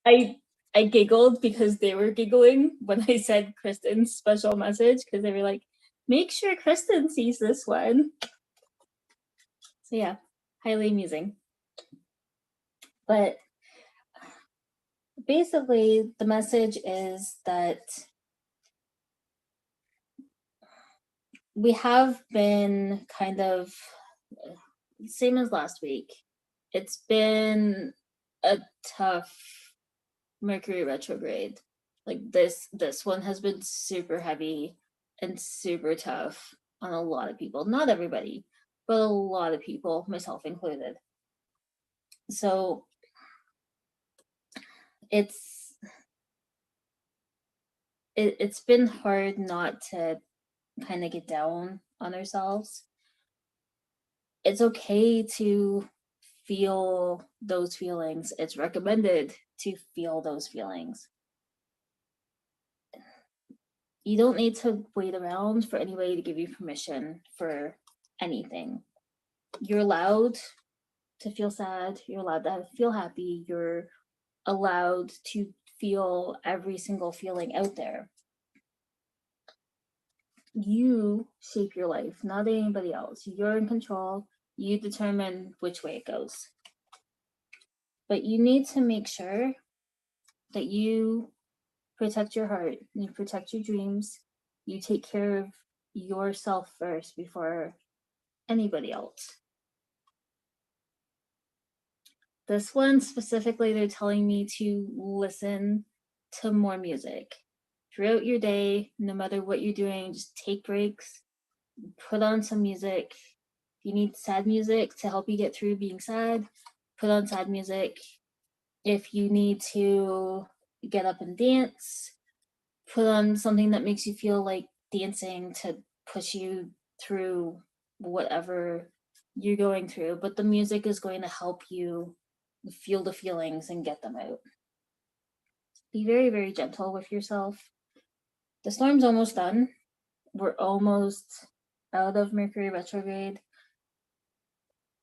I giggled because they were giggling when I said Kristen's special message, because they were like, make sure Kristen sees this one. So yeah, highly amusing. But basically the message is that we have been kind of same as last week. It's been a tough Mercury retrograde. Like this one has been super heavy and super tough on a lot of people. Not everybody, but a lot of people, myself included. So it's been hard not to kind of get down on ourselves. It's okay to feel those feelings. It's recommended to feel those feelings. You don't need to wait around for anybody to give you permission for anything. You're allowed to feel sad. You're allowed to feel happy. You're allowed to feel every single feeling out there. You shape your life, not anybody else. You're in control. You determine which way it goes. But you need to make sure that you protect your heart, you protect your dreams, you take care of yourself first before anybody else. This one specifically, they're telling me to listen to more music. Throughout your day, no matter what you're doing, just take breaks, put on some music. If you need sad music to help you get through being sad, put on sad music. If you need to get up and dance, put on something that makes you feel like dancing to push you through whatever you're going through. But the music is going to help you feel the feelings and get them out. Be very, very gentle with yourself. The storm's almost done. We're almost out of Mercury retrograde.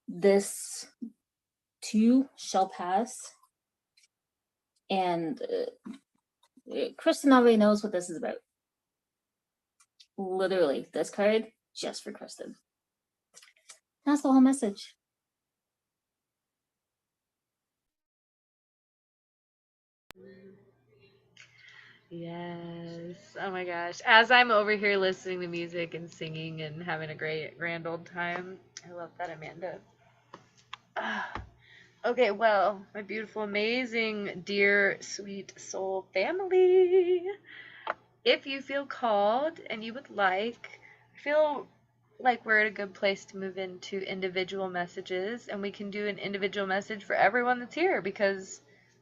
This too shall pass. And Kristen already knows what this is about. Literally, this card just for Kristen. That's the whole message. Yes. Oh my gosh. As I'm over here listening to music and singing and having a great grand old time. I love that, Amanda. Okay, well, my beautiful, amazing, dear, sweet soul family. If you feel called and you would like, I feel like we're at a good place to move into individual messages, and we can do an individual message for everyone that's here because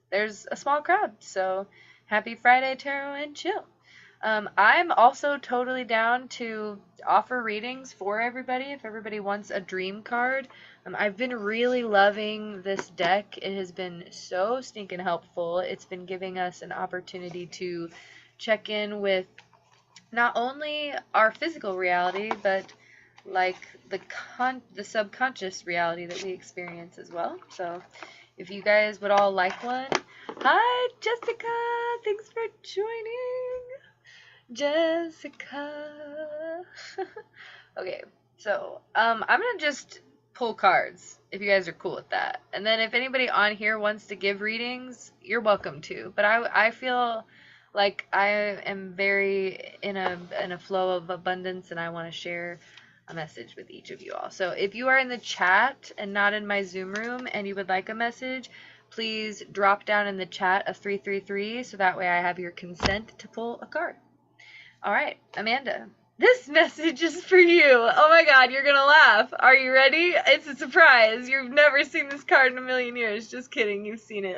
there's a small crowd. So happy Friday, Tarot and Chill. I'm also totally down to offer readings for everybody if everybody wants a dream card. I've been really loving this deck. It has been so stinking helpful. It's been giving us an opportunity to check in with not only our physical reality, but like the subconscious reality that we experience as well. So if you guys would all like one. Hi, Jessica. Thanks for joining. Jessica. Okay, so I'm gonna just pull cards if you guys are cool with that. And then if anybody on here wants to give readings, you're welcome to. But I feel like I am very in a flow of abundance, and I want to share a message with each of you all. So if you are in the chat and not in my Zoom room and you would like a message, please drop down in the chat a 333 so that way I have your consent to pull a card. All right, Amanda, this message is for you. Oh my God, you're gonna laugh. Are you ready? It's a surprise. You've never seen this card in a million years. Just kidding, you've seen it.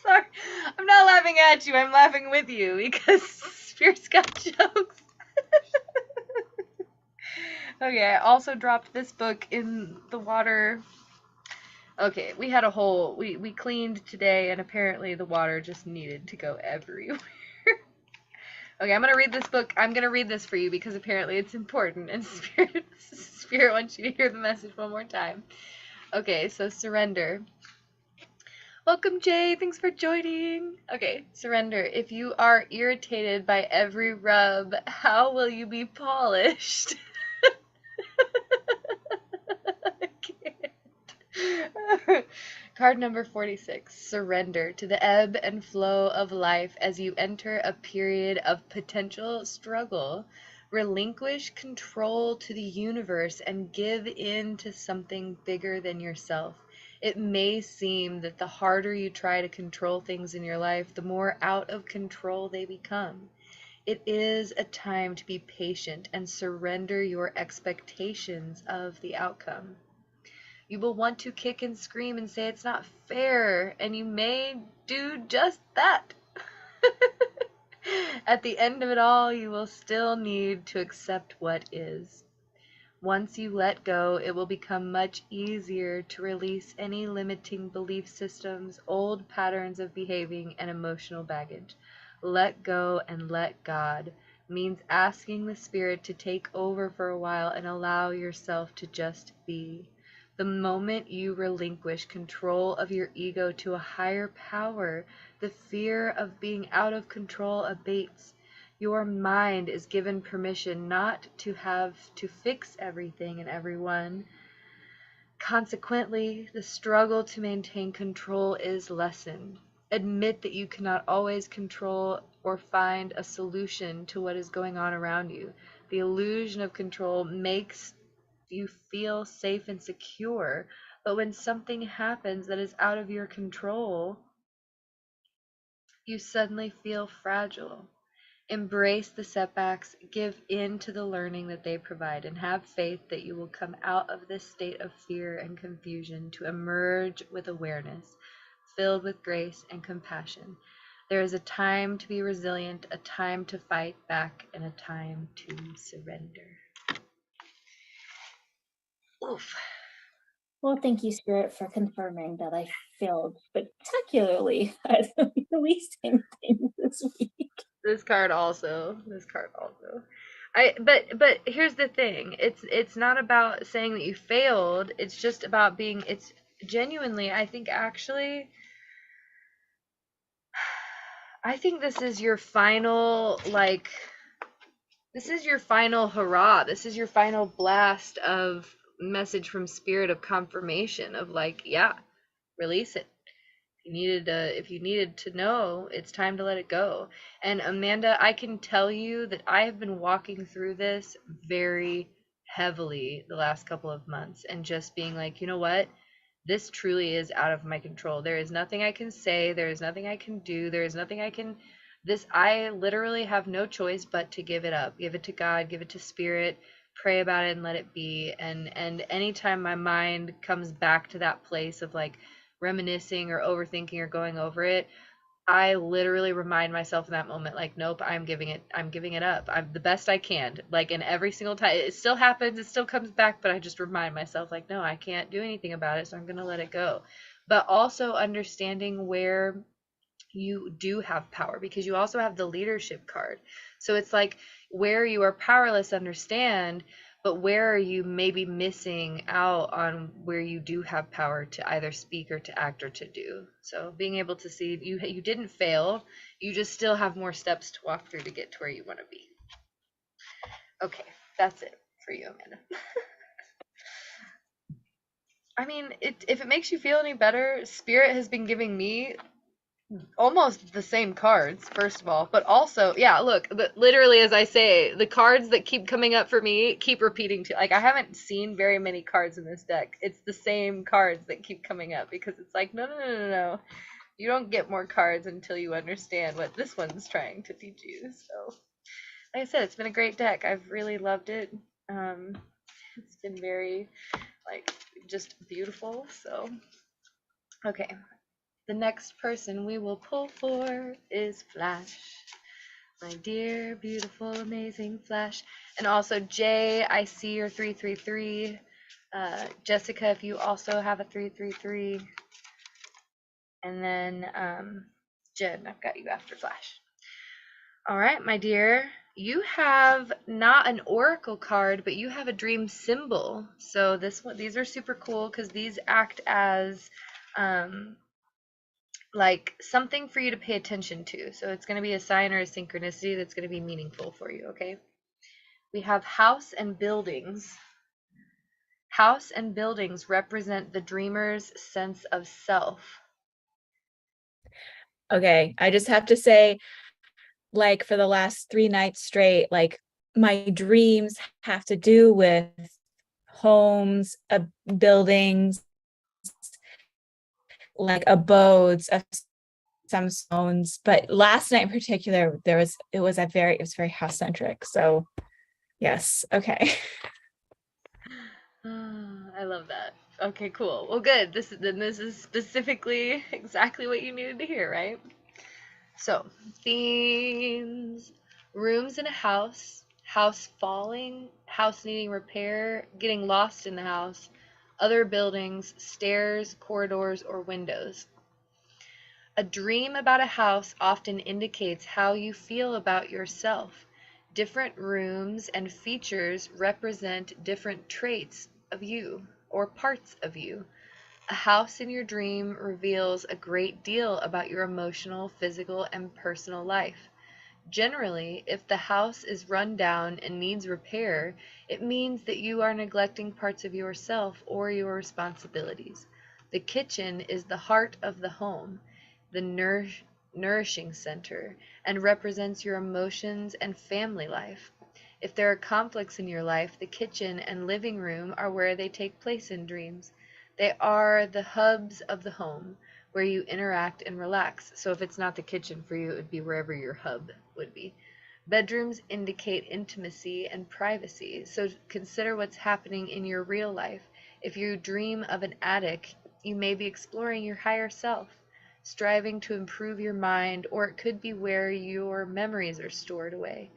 Sorry, I'm not laughing at you. I'm laughing with you because Spirit's got jokes. Okay, I also dropped this book in the water. Okay, we had a whole, we cleaned today, and apparently the water just needed to go everywhere. Okay, I'm going to read this book. I'm going to read this for you because apparently it's important, and Spirit wants you to hear the message one more time. Okay, so surrender. Welcome, Jay. Thanks for joining. Okay, surrender. If you are irritated by every rub, how will you be polished? I can't. Card number 46. Surrender to the ebb and flow of life as you enter a period of potential struggle. Relinquish control to the universe and give in to something bigger than yourself. It may seem that the harder you try to control things in your life, the more out of control they become. It is a time to be patient and surrender your expectations of the outcome. You will want to kick and scream and say it's not fair, and you may do just that. At the end of it all, you will still need to accept what is. Once you let go, it will become much easier to release any limiting belief systems, old patterns of behaving, and emotional baggage. Let go and let God means asking the Spirit to take over for a while and allow yourself to just be. The moment you relinquish control of your ego to a higher power, the fear of being out of control abates. Your mind is given permission not to have to fix everything and everyone. Consequently, the struggle to maintain control is lessened. Admit that you cannot always control or find a solution to what is going on around you. The illusion of control makes you feel safe and secure, but when something happens that is out of your control, you suddenly feel fragile. Embrace the setbacks, give in to the learning that they provide, and have faith that you will come out of this state of fear and confusion to emerge with awareness, filled with grace and compassion. There is a time to be resilient, a time to fight back, and a time to surrender. Oof. Well, thank you, Spirit, for confirming that I failed spectacularly at releasing things this week. This card also. But here's the thing. It's not about saying that you failed. It's just about being, it's genuinely, I think this is your final, this is your final hurrah. This is your final blast of message from Spirit of confirmation of yeah, release it. If you needed to know, it's time to let it go. And Amanda, I can tell you that I have been walking through this very heavily the last couple of months and just being like, you know what? This truly is out of my control. There is nothing I can say, there is nothing I can do, there is nothing I can I literally have no choice but to give it up. Give it to God, give it to Spirit, pray about it and let it be. And anytime my mind comes back to that place of reminiscing or overthinking or going over it, I literally remind myself in that moment, nope, I'm giving it up. I'm the best I can. And every single time it still happens, it still comes back, but I just remind myself no, I can't do anything about it, so I'm going to let it go. But also understanding where you do have power, because you also have the leadership card. So it's where you are powerless, understand, but where are you maybe missing out on where you do have power to either speak or to act or to do. So being able to see you didn't fail, you just still have more steps to walk through to get to where you want to be. Okay, that's it for you, Amanda. I mean, if it makes you feel any better, Spirit has been giving me almost the same cards, first of all, but also, yeah, look, literally, as I say, the cards that keep coming up for me keep repeating too. I haven't seen very many cards in this deck. It's the same cards that keep coming up, because it's no. You don't get more cards until you understand what this one's trying to teach you. So, like I said, it's been a great deck. I've really loved it. It's been very, just beautiful. So, okay. The next person we will pull for is Flash. My dear, beautiful, amazing Flash. And also, Jay, I see your 333. Jessica, if you also have a 333. And then Jen, I've got you after Flash. All right, my dear. You have not an oracle card, but you have a dream symbol. So these are super cool because these act as something for you to pay attention to. So it's going to be a sign or a synchronicity that's going to be meaningful for you, okay? We have house and buildings. House and buildings represent the dreamer's sense of self. Okay, I just have to say, for the last 3 nights straight, my dreams have to do with homes, buildings, abodes, some zones, but last night in particular, it was very house centric. So yes. Okay. I love that. Okay, cool. Well, good. This is specifically exactly what you needed to hear, right? So, themes: rooms in a house falling, house needing repair, getting lost in the house, other buildings, stairs, corridors, or windows. A dream about a house often indicates how you feel about yourself. Different rooms and features represent different traits of you or parts of you. A house in your dream reveals a great deal about your emotional, physical, and personal life. Generally, if the house is run down and needs repair, it means that you are neglecting parts of yourself or your responsibilities. The kitchen is the heart of the home, the nourishing center, and represents your emotions and family life. If there are conflicts in your life, the kitchen and living room are where they take place in dreams. They are the hubs of the home, where you interact and relax. So if it's not the kitchen for you, it would be wherever your hub would be. Bedrooms indicate intimacy and privacy, so consider what's happening in your real life. If you dream of an attic, you may be exploring your higher self, striving to improve your mind, or it could be where your memories are stored away.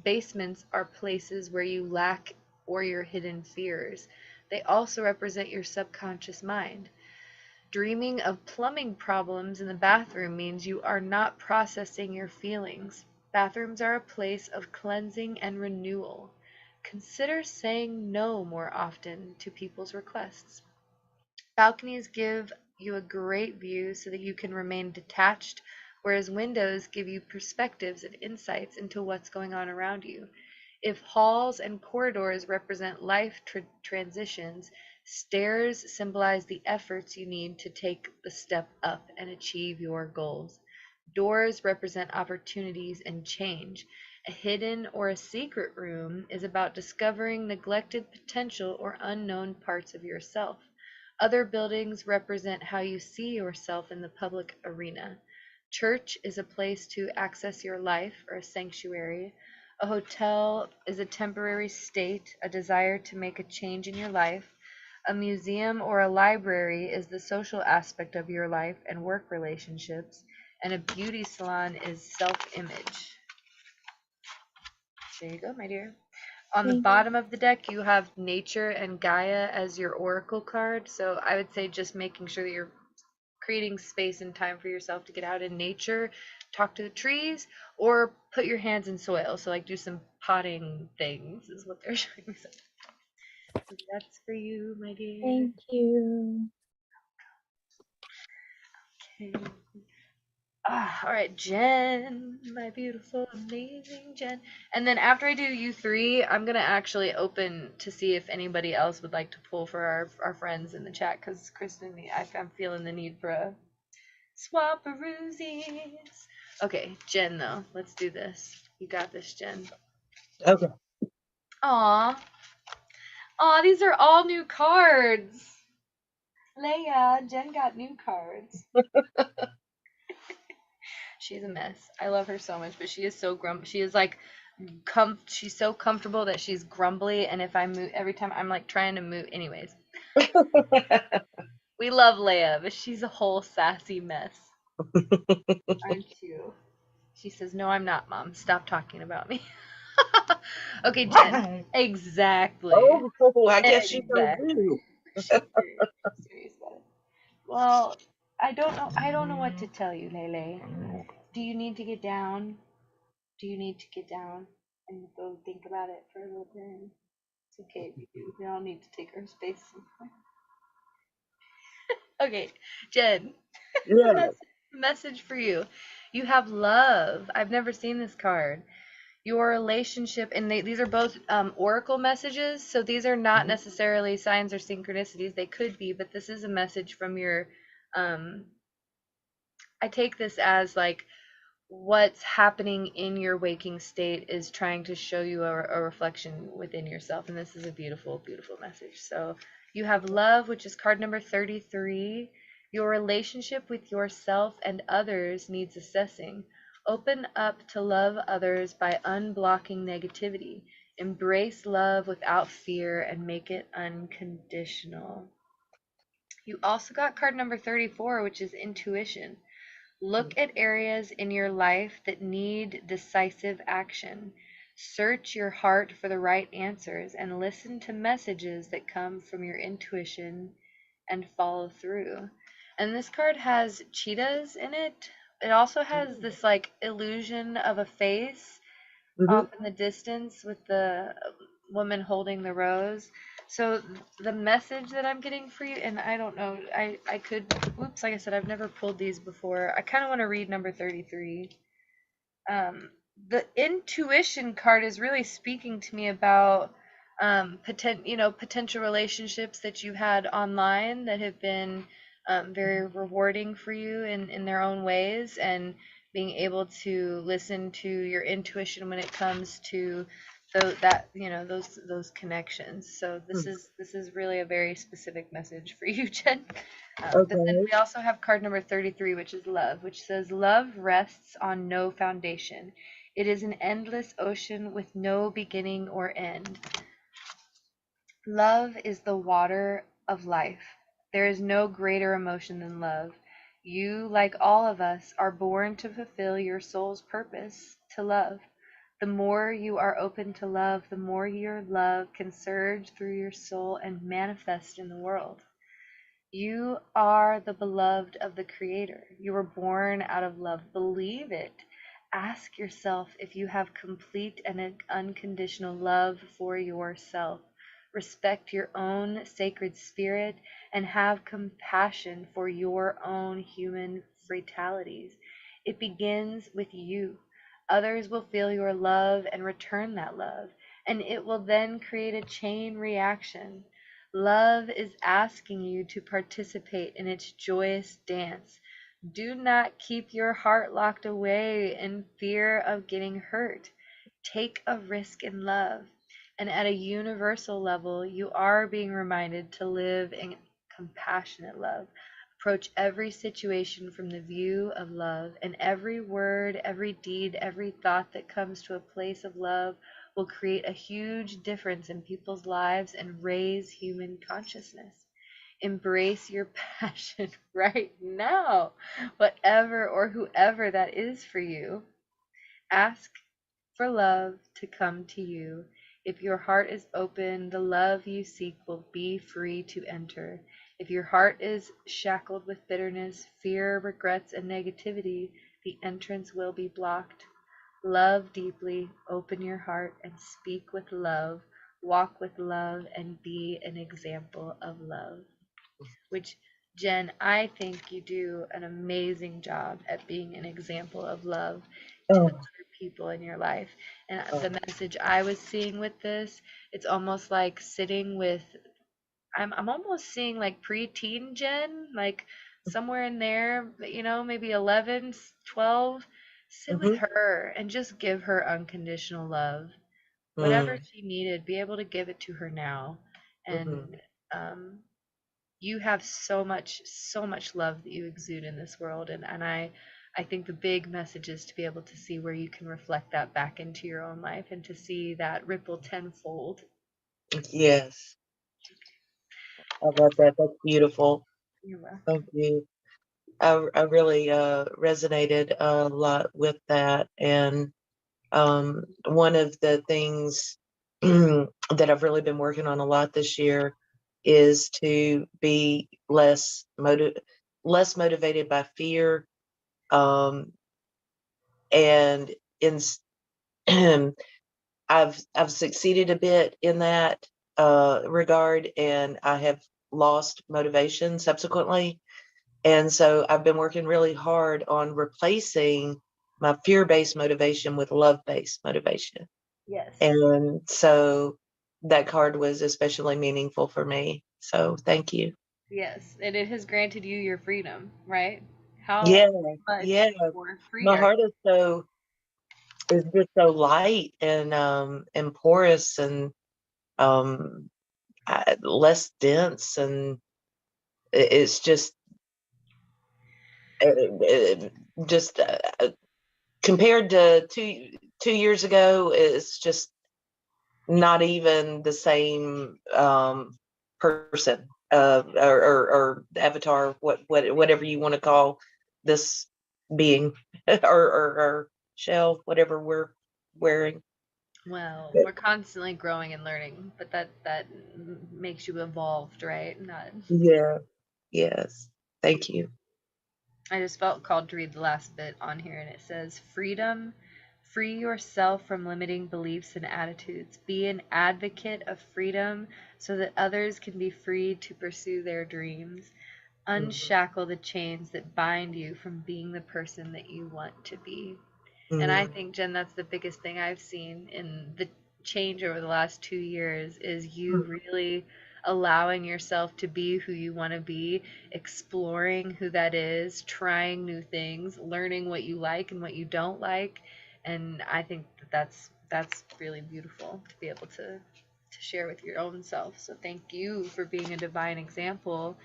Basements are places where you lack or your hidden fears. They also represent your subconscious mind. Dreaming of plumbing problems in the bathroom means you are not processing your feelings. Bathrooms are a place of cleansing and renewal. Consider saying no more often to people's requests. Balconies give you a great view so that you can remain detached, whereas windows give you perspectives and insights into what's going on around you. If halls and corridors represent life transitions, stairs symbolize the efforts you need to take the step up and achieve your goals. Doors represent opportunities and change. A hidden or a secret room is about discovering neglected potential or unknown parts of yourself. Other buildings represent how you see yourself in the public arena. Church is a place to access your life or a sanctuary. A hotel is a temporary state, a desire to make a change in your life. A museum or a library is the social aspect of your life and work relationships. And a beauty salon is self-image. There you go, my dear. On the Thank bottom of the deck, you have nature and Gaia as your oracle card. So I would say just making sure that you're creating space and time for yourself to get out in nature, talk to the trees, or put your hands in soil. So like do some potting things is what they're showing me. So that's for you, my dear. Thank you. Okay. All right, Jen, my beautiful, amazing Jen. And then after I do you three, I'm gonna actually open to see if anybody else would like to pull for our friends in the chat, because Kristen, I'm feeling the need for a swap-a-roosies. Okay, Jen, though, let's do this. You got this, Jen. Okay. Aw. Aw, these are all new cards. Leia, Jen got new cards. She's a mess. I love her so much, but she is so she is like she's so comfortable that she's grumbly, and if I move every time I'm like trying to move anyways. We love Leia, but she's a whole sassy mess. Aren't you? She says, "No, I'm not, Mom. Stop talking about me." Okay, Jen. Exactly. Oh, I guess you know Exactly. too. She's very serious about it. Well, I don't know. I don't know what to tell you, Lele. Do you need to get down? Do you need to get down and go think about it for a little bit? It's okay if you do. We all need to take our space sometimes. Okay, Jen. Yeah. Message for you. You have love. I've never seen this card. Your relationship, and these are both oracle messages, so these are not necessarily signs or synchronicities. They could be, but this is a message from your I take this as like what's happening in your waking state is trying to show you a reflection within yourself, and this is a beautiful, beautiful message. So you have love, which is card number 33. Your relationship with yourself and others needs assessing. Open up to love others by unblocking negativity. Embrace love without fear and make it unconditional. You also got card number 34, which is intuition. Look at areas in your life that need decisive action. Search your heart for the right answers and listen to messages that come from your intuition and follow through. And this card has cheetahs in it. It also has this like illusion of a face off in the distance with the woman holding the rose. So the message that I'm getting for you, and I don't know, I could, whoops, like I said, I've never pulled these before. I kind of want to read number 33. The intuition card is really speaking to me about potential relationships that you had online that have been very rewarding for you in their own ways, and being able to listen to your intuition when it comes to those connections. So this is really a very specific message for you, Jen. But then we also have card number 33, which is love, which says love rests on no foundation. It is an endless ocean with no beginning or end. Love is the water of life. There is no greater emotion than love. You, like all of us, are born to fulfill your soul's purpose, to love. The more you are open to love, the more your love can surge through your soul and manifest in the world. You are the beloved of the Creator. You were born out of love. Believe it. Ask yourself if you have complete and unconditional love for yourself. Respect your own sacred spirit and have compassion for your own human fatalities. It begins with you. Others will feel your love and return that love, and it will then create a chain reaction. Love is asking you to participate in its joyous dance. Do not keep your heart locked away in fear of getting hurt. Take a risk in love. And at a universal level, you are being reminded to live in compassionate love. Approach every situation from the view of love, and every word, every deed, every thought that comes to a place of love will create a huge difference in people's lives and raise human consciousness. Embrace your passion right now, whatever or whoever that is for you. Ask for love to come to you. If your heart is open, the love you seek will be free to enter. If your heart is shackled with bitterness, fear, regrets, and negativity, the entrance will be blocked. Love deeply, open your heart, and speak with love. Walk with love and be an example of love. Which, Jen, I think you do an amazing job at being an example of love to Oh, other people in your life. And oh, the message I was seeing with this, it's almost like sitting with, I'm almost seeing like preteen Jen, like somewhere in there, maybe 11, 12. Sit with mhm, her and just give her unconditional love. Whatever mm, she needed, be able to give it to her now. mhm. And um, you have so much love that you exude in this world, and I think the big message is to be able to see where you can reflect that back into your own life and to see that ripple tenfold. Yes, I love that. That's beautiful. You're welcome. Thank you. I really resonated a lot with that. And one of the things that I've really been working on a lot this year is to be less motivated by fear. Um, and in I've succeeded a bit in that regard, and I have lost motivation subsequently. And so I've been working really hard on replacing my fear-based motivation with love-based motivation. Yes. And so that card was especially meaningful for me. So thank you. Yes, and it has granted you your freedom, right? Yeah, How much yeah. more free My are heart is just so light and porous and less dense, and it's just Just compared to two years ago, it's just not even the same person or avatar, whatever you want to call this being, or shell, whatever we're wearing. Well, we're constantly growing and learning, but that makes you evolved, right? Not. Yeah. Yes. Thank you. I just felt called to read the last bit on here, and it says, "Freedom, free yourself from limiting beliefs and attitudes. Be an advocate of freedom so that others can be freed to pursue their dreams. Unshackle the chains that bind you from being the person that you want to be." And I think, Jen, that's the biggest thing I've seen in the change over the last 2 years is you really allowing yourself to be who you want to be, exploring who that is, trying new things, learning what you like and what you don't like. And I think that's really beautiful to be able to share with your own self. So thank you for being a divine example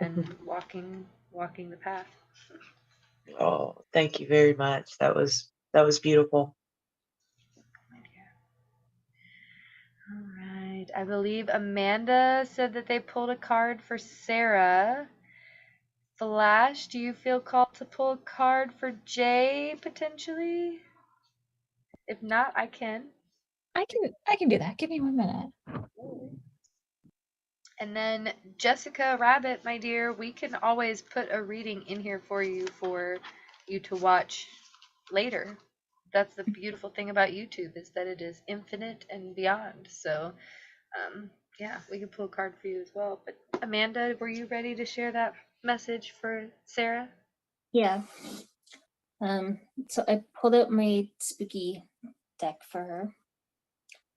and walking the path. Oh, thank you very much. That was beautiful. My dear. All right. I believe Amanda said that they pulled a card for Sarah. Flash, do you feel called to pull a card for Jay potentially? If not, I can. I can do that. Give me 1 minute. And then Jessica Rabbit, my dear, we can always put a reading in here for you to watch later. That's the beautiful thing about YouTube is that it is infinite and beyond. So yeah, we can pull a card for you as well. But Amanda, were you ready to share that message for Sarah? Yeah. So I pulled out my spooky deck for her.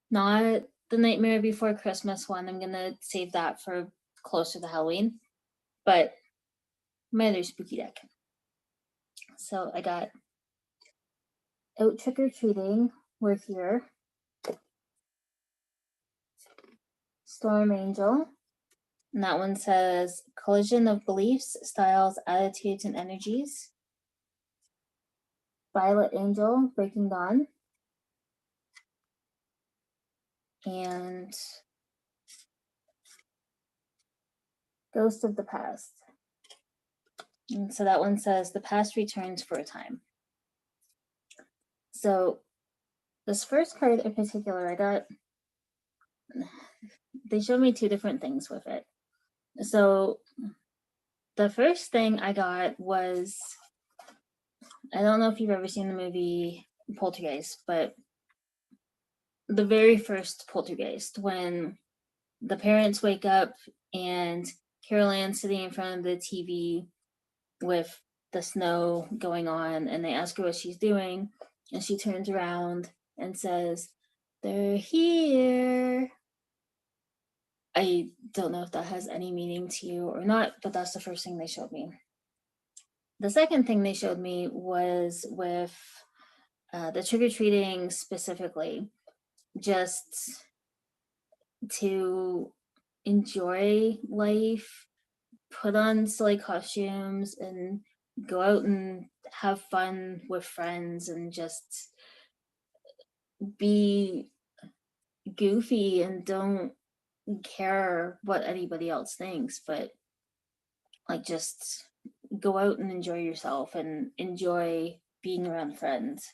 Not the Nightmare Before Christmas one. I'm gonna save that for closer to Halloween. But my other spooky deck. So I got Out Trick or Treating, We're Here. Storm Angel. And that one says Collision of Beliefs, Styles, Attitudes, and Energies. Violet Angel, Breaking Dawn. And Ghost of the Past. And so that one says the past returns for a time. So this first card in particular, they showed me two different things with it. So the first thing I got was, I don't know if you've ever seen the movie Poltergeist, but the very first Poltergeist, when the parents wake up and Carol Ann's sitting in front of the TV with the snow going on, and they ask her what she's doing, and she turns around and says, "They're here." I don't know if that has any meaning to you or not, but that's the first thing they showed me. The second thing they showed me was with the trick-or-treating specifically, just to enjoy life, put on silly costumes, and go out and have fun with friends and just be goofy and don't care what anybody else thinks, but like just go out and enjoy yourself and enjoy being around friends.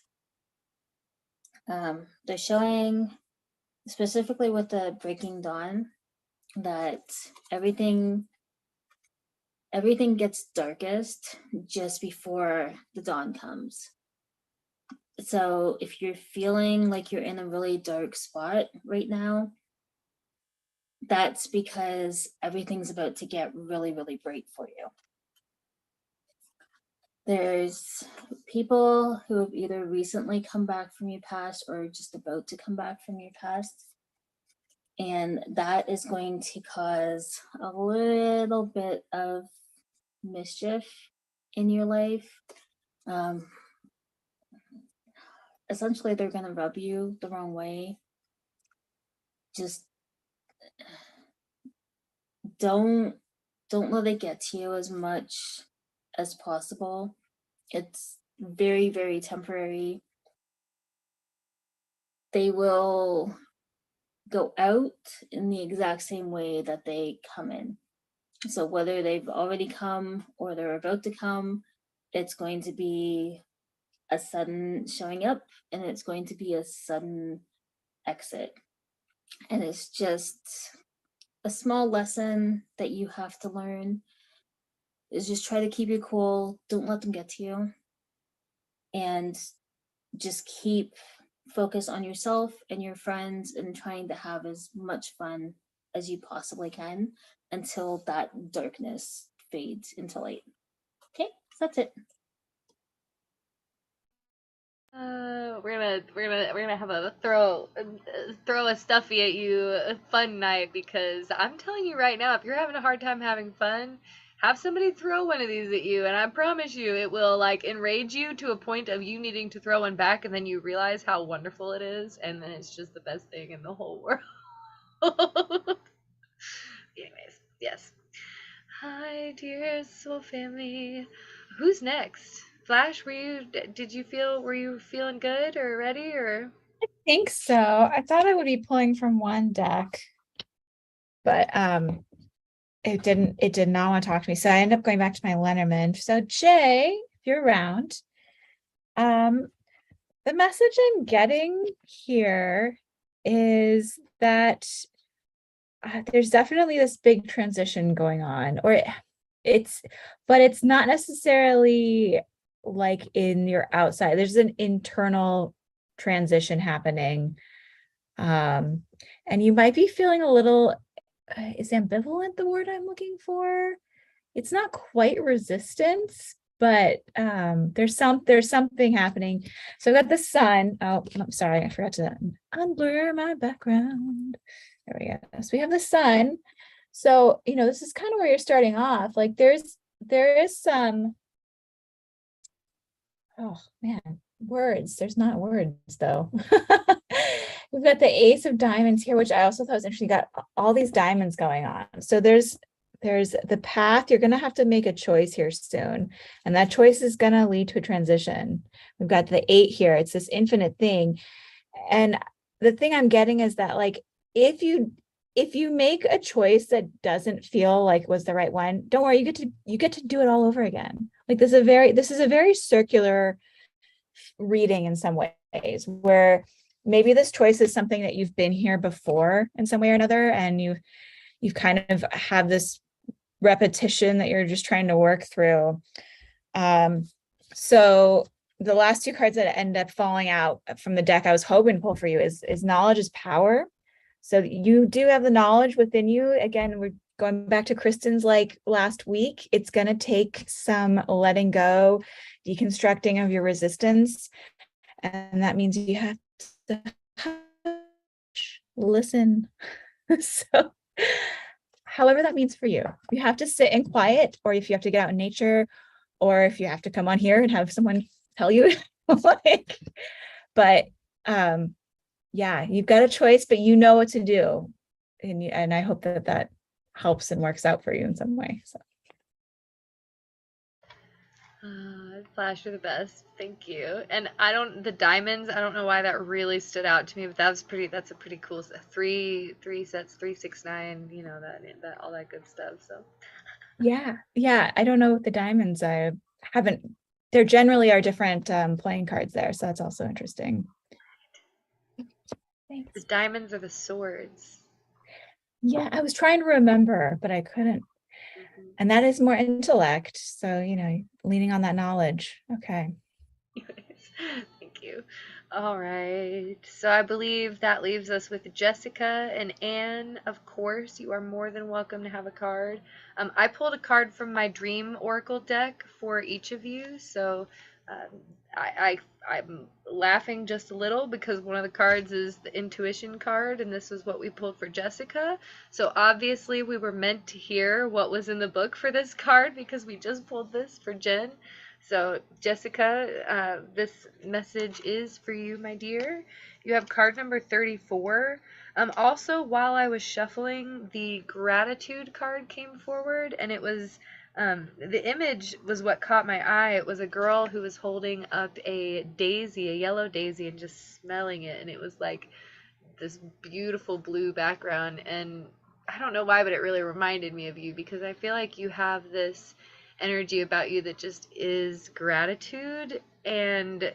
They're showing specifically with the Breaking Dawn that everything gets darkest just before the dawn comes. So if you're feeling like you're in a really dark spot right now, that's because everything's about to get really, really bright for you. There's people who have either recently come back from your past or just about to come back from your past. And that is going to cause a little bit of mischief in your life. Essentially, they're going to rub you the wrong way. Just don't let it get to you as much as possible. It's very, very temporary. They will go out in the exact same way that they come in. So whether they've already come or they're about to come, it's going to be a sudden showing up and it's going to be a sudden exit. And it's just a small lesson that you have to learn is just try to keep your cool, don't let them get to you, and just keep focus on yourself and your friends and trying to have as much fun as you possibly can until that darkness fades into light. Okay, so that's it. We're gonna have a throw a stuffy at you fun night, because I'm telling you right now, if you're having a hard time having fun, have somebody throw one of these at you, and I promise you it will like enrage you to a point of you needing to throw one back, and then you realize how wonderful it is, and then it's just the best thing in the whole world. Anyways, yes. Hi, dear soul family. Who's next? Flash, were you feeling good or ready or? I think so. I thought I would be pulling from one deck, but it did not want to talk to me. So I ended up going back to my Lenormand. So Jay, if you're around, the message I'm getting here is that there's definitely this big transition going on, or but it's not necessarily like in your outside. There's an internal transition happening. And you might be feeling a little, is ambivalent the word I'm looking for? It's not quite resistance, but there's something happening. So I've got the sun. Oh, I'm sorry, I forgot to unblur my background. There we go. So we have the sun. So, this is kind of where you're starting off. Like there is some, oh man, words. There's not words though. We've got the Ace of Diamonds here, which I also thought was interesting. You got all these diamonds going on. So there's the path. You're going to have to make a choice here soon. And that choice is going to lead to a transition. We've got the 8 here. It's this infinite thing. And the thing I'm getting is that, like, if you make a choice that doesn't feel like was the right one, don't worry, you get to do it all over again. Like this is a very circular reading in some ways, where maybe this choice is something that you've been here before in some way or another, and you've kind of have this repetition that you're just trying to work through. So the last 2 cards that end up falling out from the deck I was hoping to pull for you is knowledge is power. So you do have the knowledge within you. Again, we're going back to Kristen's like last week. It's going to take some letting go, deconstructing of your resistance. And that means you have to listen. So however that means for you. You have to sit in quiet, or if you have to get out in nature, or if you have to come on here and have someone tell you like, but yeah, you've got a choice, but you know what to do. And I hope that helps and works out for you in some way. So. Flash, you're the best. Thank you. And the diamonds, I don't know why that really stood out to me, but that's a pretty cool three sets, 3, 6, 9, that all that good stuff. So yeah. I don't know what the diamonds, I haven't, there generally are different playing cards there. So that's also interesting. Thanks. The diamonds are the swords. Yeah, I was trying to remember, but I couldn't. Mm-hmm. And that is more intellect. So, leaning on that knowledge. Okay. Thank you. All right. So I believe that leaves us with Jessica and Anne. Of course, you are more than welcome to have a card. I pulled a card from my Dream Oracle deck for each of you. So I'm laughing just a little because one of the cards is the intuition card, and this is what we pulled for Jessica. So obviously we were meant to hear what was in the book for this card because we just pulled this for Jen. So Jessica, this message is for you, my dear. You have card number 34. Also, while I was shuffling, the gratitude card came forward, and it was The image was what caught my eye. It was a girl who was holding up a daisy, a yellow daisy, and just smelling it. And it was like this beautiful blue background. And I don't know why, but it really reminded me of you, because I feel like you have this energy about you that just is gratitude. And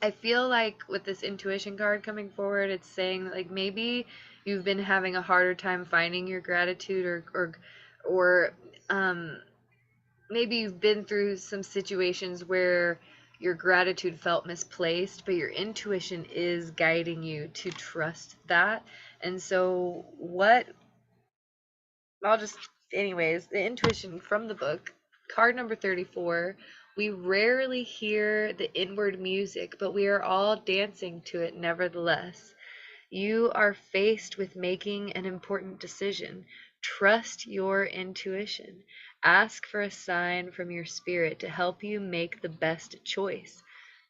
I feel like with this intuition card coming forward, it's saying that, like, maybe you've been having a harder time finding your gratitude, or maybe you've been through some situations where your gratitude felt misplaced, but your intuition is guiding you to trust that. And so what I'll just, anyways, the intuition from the book, card number 34. We rarely hear the inward music, but we are all dancing to it nevertheless. You are faced with making an important decision. Trust your intuition. Ask for a sign from your spirit to help you make the best choice.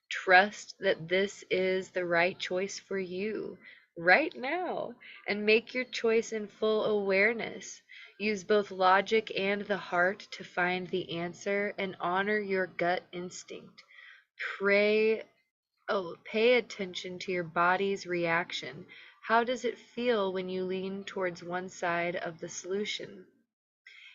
Trust that this is the right choice for you right now, and make your choice in full awareness. Use both logic and the heart to find the answer, and honor your gut instinct. Pray Pay attention to your body's reaction. How does it feel when you lean towards one side of the solution?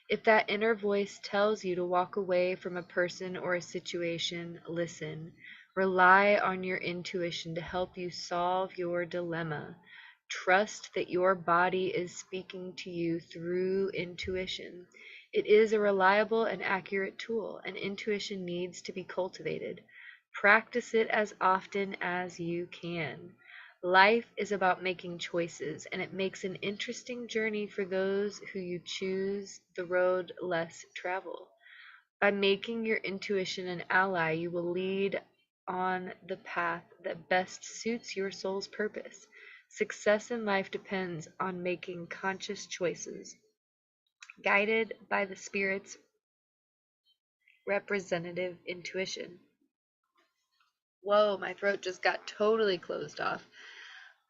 If that inner voice tells you to walk away from a person or a situation, listen. Rely on your intuition to help you solve your dilemma. Trust that your body is speaking to you through intuition. It is a reliable and accurate tool, and intuition needs to be cultivated. Practice it as often as you can. Life is about making choices, and it makes an interesting journey for those who you choose the road less traveled. By making your intuition an ally, you will lead on the path that best suits your soul's purpose. Success in life depends on making conscious choices, guided by the spirit's representative intuition. Whoa, my throat just got totally closed off.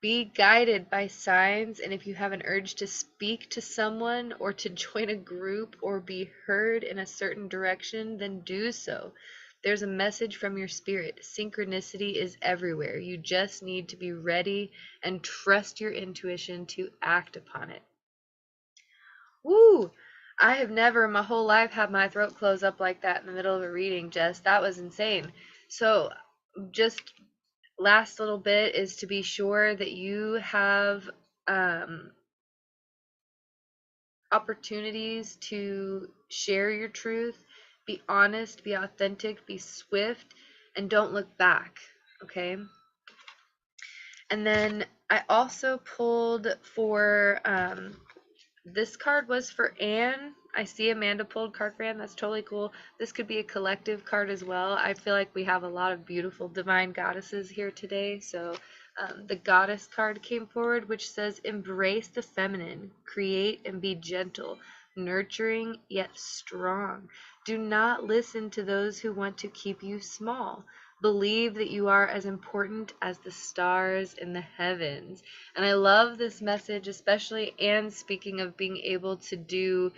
Be guided by signs, and if you have an urge to speak to someone or to join a group or be heard in a certain direction, then do so. There's a message from your spirit. Synchronicity is everywhere. You just need to be ready and trust your intuition to act upon it. Woo! I have never in my whole life had my throat close up like that in the middle of a reading, Jess. That was insane. So, just last little bit is to be sure that you have opportunities to share your truth, be honest, be authentic, be swift, and don't look back. Okay. And then I also pulled for this card was for Anne. I see Amanda pulled card for Anne. That's totally cool. This could be a collective card as well. I feel like we have a lot of beautiful divine goddesses here today. So the goddess card came forward, which says, embrace the feminine, create and be gentle, nurturing yet strong. Do not listen to those who want to keep you small. Believe that you are as important as the stars in the heavens. And I love this message, especially, and speaking of being able to do,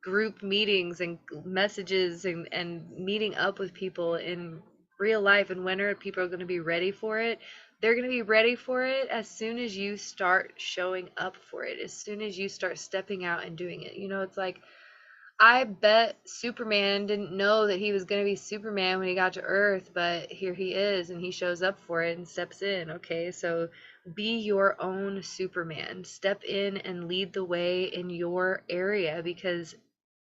group meetings and messages and meeting up with people in real life. And when are people going to be ready for it? They're going to be ready for it as soon as you start showing up for it, as soon as you start stepping out and doing it. It's like, I bet Superman didn't know that he was going to be Superman when he got to Earth, but here he is, and he shows up for it and steps in. Okay, so be your own Superman. Step in and lead the way in your area, because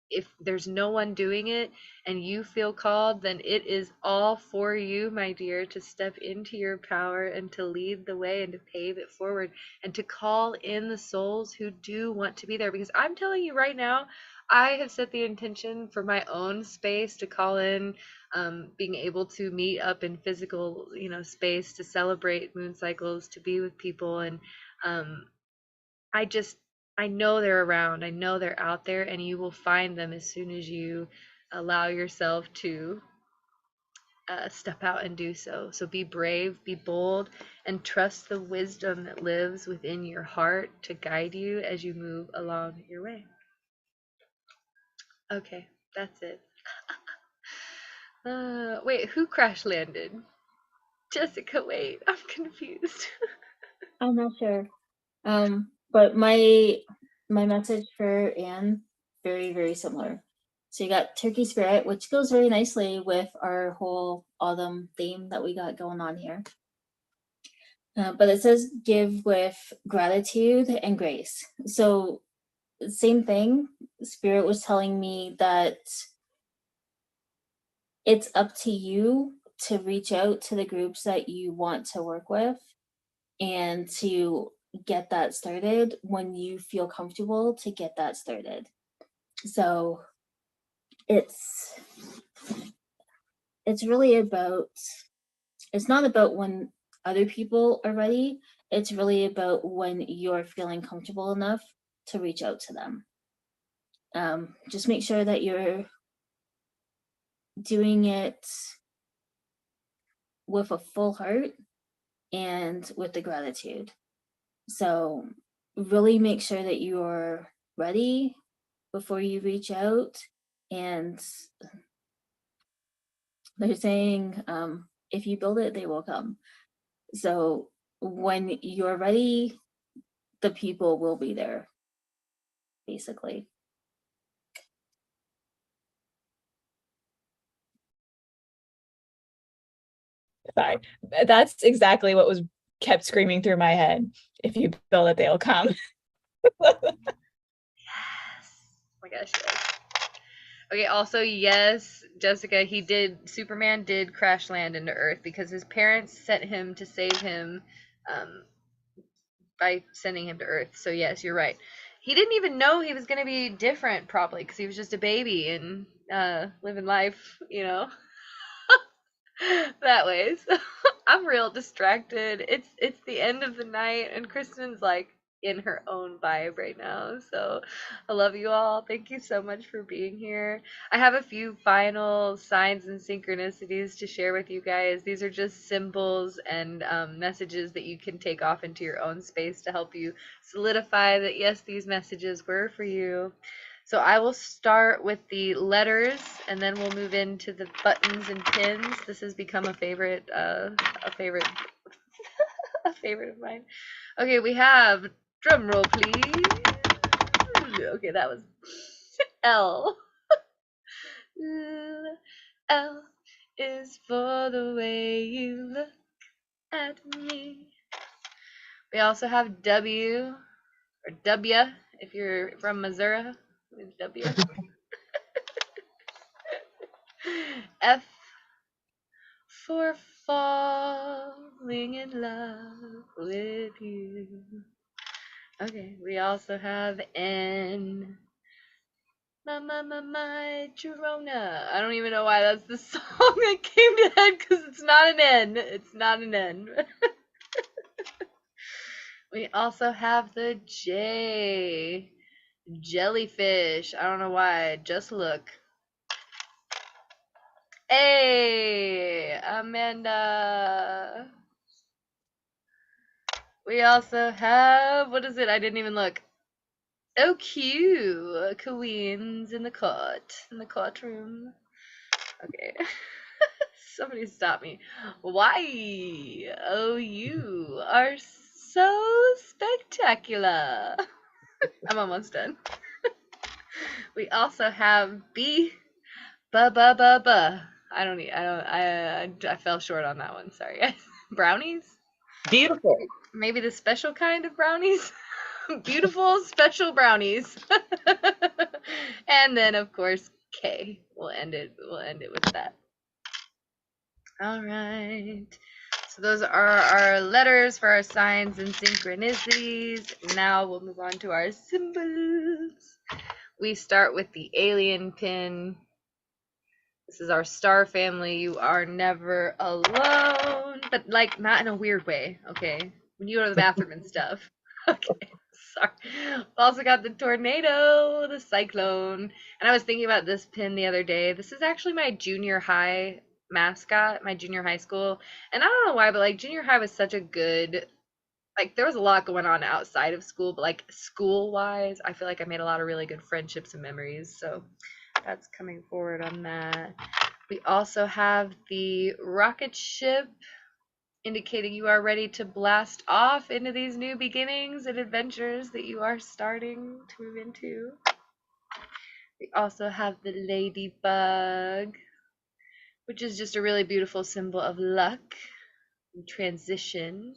if there's no one doing it and you feel called, then it is all for you, my dear, to step into your power and to lead the way and to pave it forward and to call in the souls who do want to be there. Because I'm telling you right now, I have set the intention for my own space to call in, being able to meet up in physical, space, to celebrate moon cycles, to be with people. And I just, I know they're around. I know they're out there, and you will find them as soon as you allow yourself to step out and do so. So be brave, be bold, and trust the wisdom that lives within your heart to guide you as you move along your way. Okay, that's it. Wait, who crash landed? Jessica, wait, I'm confused. I'm not sure. But my message for Anne, very, very similar. So you got Turkey Spirit, which goes very nicely with our whole autumn theme that we got going on here. But it says give with gratitude and grace. So same thing. Spirit was telling me that it's up to you to reach out to the groups that you want to work with and to get that started when you feel comfortable to get that started. So it's really about, it's not about when other people are ready, it's really about when you're feeling comfortable enough to reach out to them. Just make sure that you're doing it with a full heart and with the gratitude. So really make sure that you're ready before you reach out. And they're saying, if you build it, they will come. So when you're ready, the people will be there, basically. Sorry. That's exactly what was kept screaming through my head. If you build it, they'll come. Yes. Oh my gosh, yes. Okay, also, yes, Jessica, Superman did crash land into Earth because his parents sent him to save him by sending him to Earth. So, yes, you're right. He didn't even know he was going to be different, probably, because he was just a baby and living life, that way. So I'm real distracted. It's the end of the night and Kristen's like in her own vibe right now. So I love you all. Thank you so much for being here. I have a few final signs and synchronicities to share with you guys. These are just symbols and messages that you can take off into your own space to help you solidify that yes, these messages were for you. So I will start with the letters and then we'll move into the buttons and pins. This has become a favorite a favorite of mine. Okay, we have drum roll please. Okay, that was L. L is for the way you look at me. We also have W or W if you're from Missouri. W. F for falling in love with you. Okay, we also have N. My Girona. I don't even know why that's the song that came to head because it's not an N. It's not an N. We also have the J. Jellyfish. I don't know why. Just look. Hey, Amanda. We also have, what is it? I didn't even look. Oh, cute. Queens in the courtroom. Okay. Somebody stop me. Why? Oh, you are so spectacular. I'm almost done. We also have B. Ba. I fell short on that one. Sorry, guys. Brownies? Beautiful. Maybe the special kind of brownies? Beautiful special brownies. And then of course K. We'll end it with that. All right. So those are our letters for our signs and synchronicities. Now we'll move on to our symbols. We start with the alien pin. This is our star family. You are never alone, but like not in a weird way, okay? When you go to the bathroom and stuff. Okay, sorry. We also got the tornado, the cyclone, and I was thinking about this pin the other day. This is actually my junior high mascot, my junior high school, and I don't know why, but like junior high was such a good, like there was a lot going on outside of school, but like school wise, I feel like I made a lot of really good friendships and memories. So That's coming forward on that. We also have the rocket ship indicating you are ready to blast off into these new beginnings and adventures that you are starting to move into. We also have the ladybug, which is just a really beautiful symbol of luck and transition.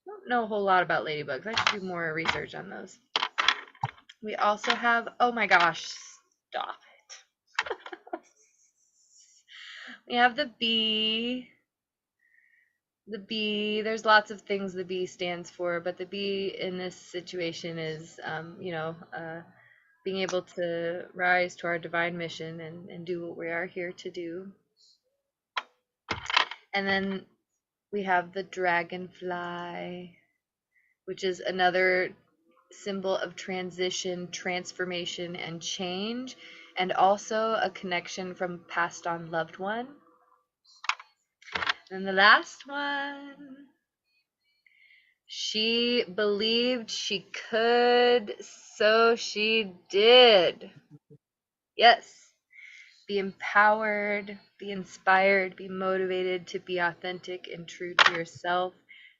I don't know a whole lot about ladybugs. I should do more research on those. We also have, oh my gosh, stop it. We have the bee. The bee, there's lots of things the bee stands for, but the bee in this situation is, being able to rise to our divine mission and do what we are here to do. And then we have the dragonfly, which is another symbol of transition, transformation, and change, and also a connection from passed on loved one. And the last one, she believed she could, so she did. Yes. Be empowered, be inspired, be motivated to be authentic and true to yourself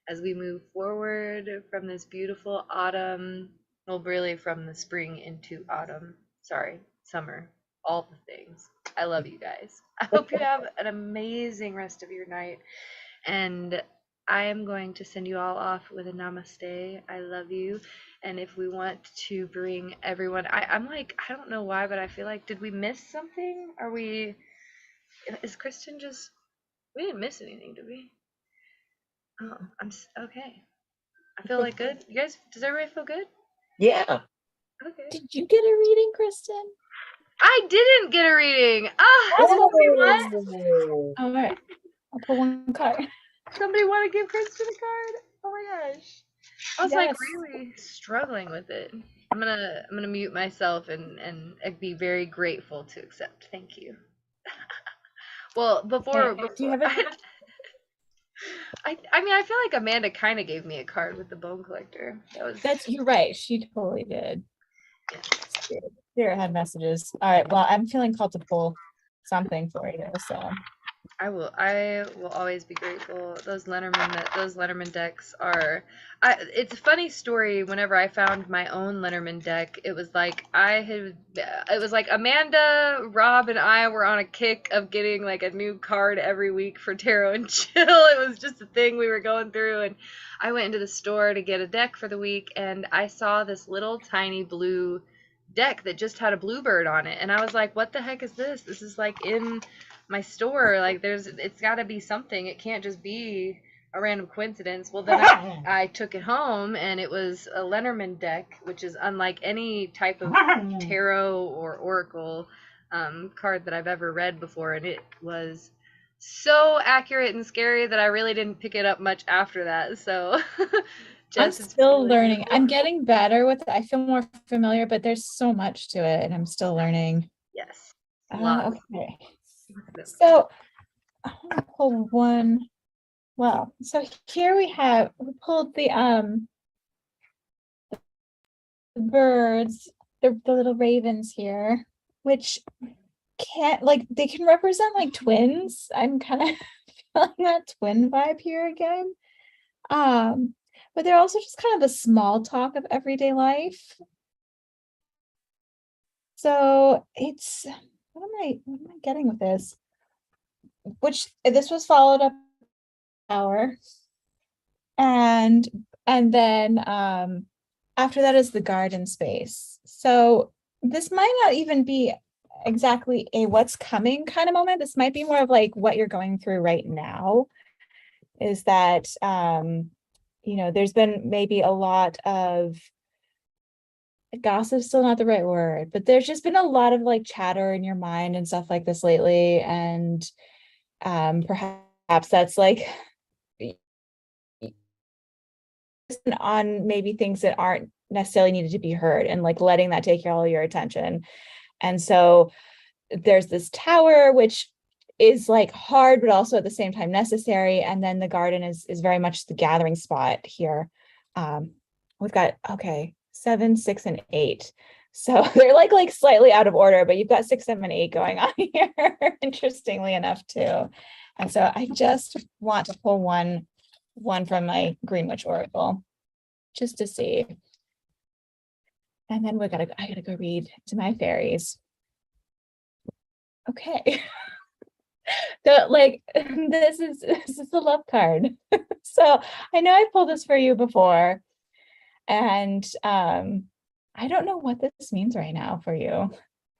as we move forward from this beautiful autumn. Well, really from the spring into autumn. Sorry, summer. All the things. I love you guys. I hope you have an amazing rest of your night. And I am going to send you all off with a namaste. I love you. And if we want to bring everyone, I'm like, I don't know why, but I feel like, did we miss something? Is Kristen just, we didn't miss anything, did we? Oh, okay. I feel like good. You guys, does everybody feel good? Yeah. Okay. Did you get a reading, Kristen? I didn't get a reading. Somebody what? All right. I'll pull one card. Somebody want to give Kristen a card? Oh my gosh. I was like Yes. really struggling with it. I'm gonna mute myself and be very grateful to accept. Thank you. Well, before Do you have a I mean, I feel like Amanda kind of gave me a card with the bone collector. You're right. She totally did. Yeah. Spirit had messages. All right. Well, I'm feeling called to pull something for you. So I will always be grateful. Those Lenormand decks are. It's a funny story. Whenever I found my own Lenormand deck, it was like Amanda, Rob, and I were on a kick of getting like a new card every week for Tarot and Chill. It was just a thing we were going through, and I went into the store to get a deck for the week, and I saw this little tiny blue deck that just had a bluebird on it, and I was like, what the heck is this? This is like in my store, like it's got to be something. It can't just be a random coincidence. Well, then I took it home, and it was a Lenormand deck, which is unlike any type of tarot or oracle card that I've ever read before, and it was so accurate and scary that I really didn't pick it up much after that. So I'm still learning. I'm getting better with it. I feel more familiar, but there's so much to it, and I'm still learning. Yes. Okay. So I want to pull one. Well, so here we pulled the birds, the little ravens here, which they can represent like twins. I'm kind of feeling that twin vibe here again. But they're also just kind of the small talk of everyday life. So it's what am I getting with this? This was followed up hour, and then after that is the garden space. So this might not even be exactly a what's coming kind of moment. This might be more of like what you're going through right now. Is that there's been maybe a lot of gossip's still not the right word, but there's just been a lot of like chatter in your mind and stuff like this lately, and perhaps that's like on maybe things that aren't necessarily needed to be heard, and like letting that take all your attention. And so there's this tower, which is like hard, but also at the same time necessary. And then the garden is very much the gathering spot here. We've got 7, 6, and 8. So they're like slightly out of order, but you've got 6, 7, 8 going on here, interestingly enough, too. And so I just want to pull one from my Greenwich Oracle just to see. And then I gotta go read to my fairies. Okay. So this is the love card. So I know I pulled this for you before, and I don't know what this means right now for you,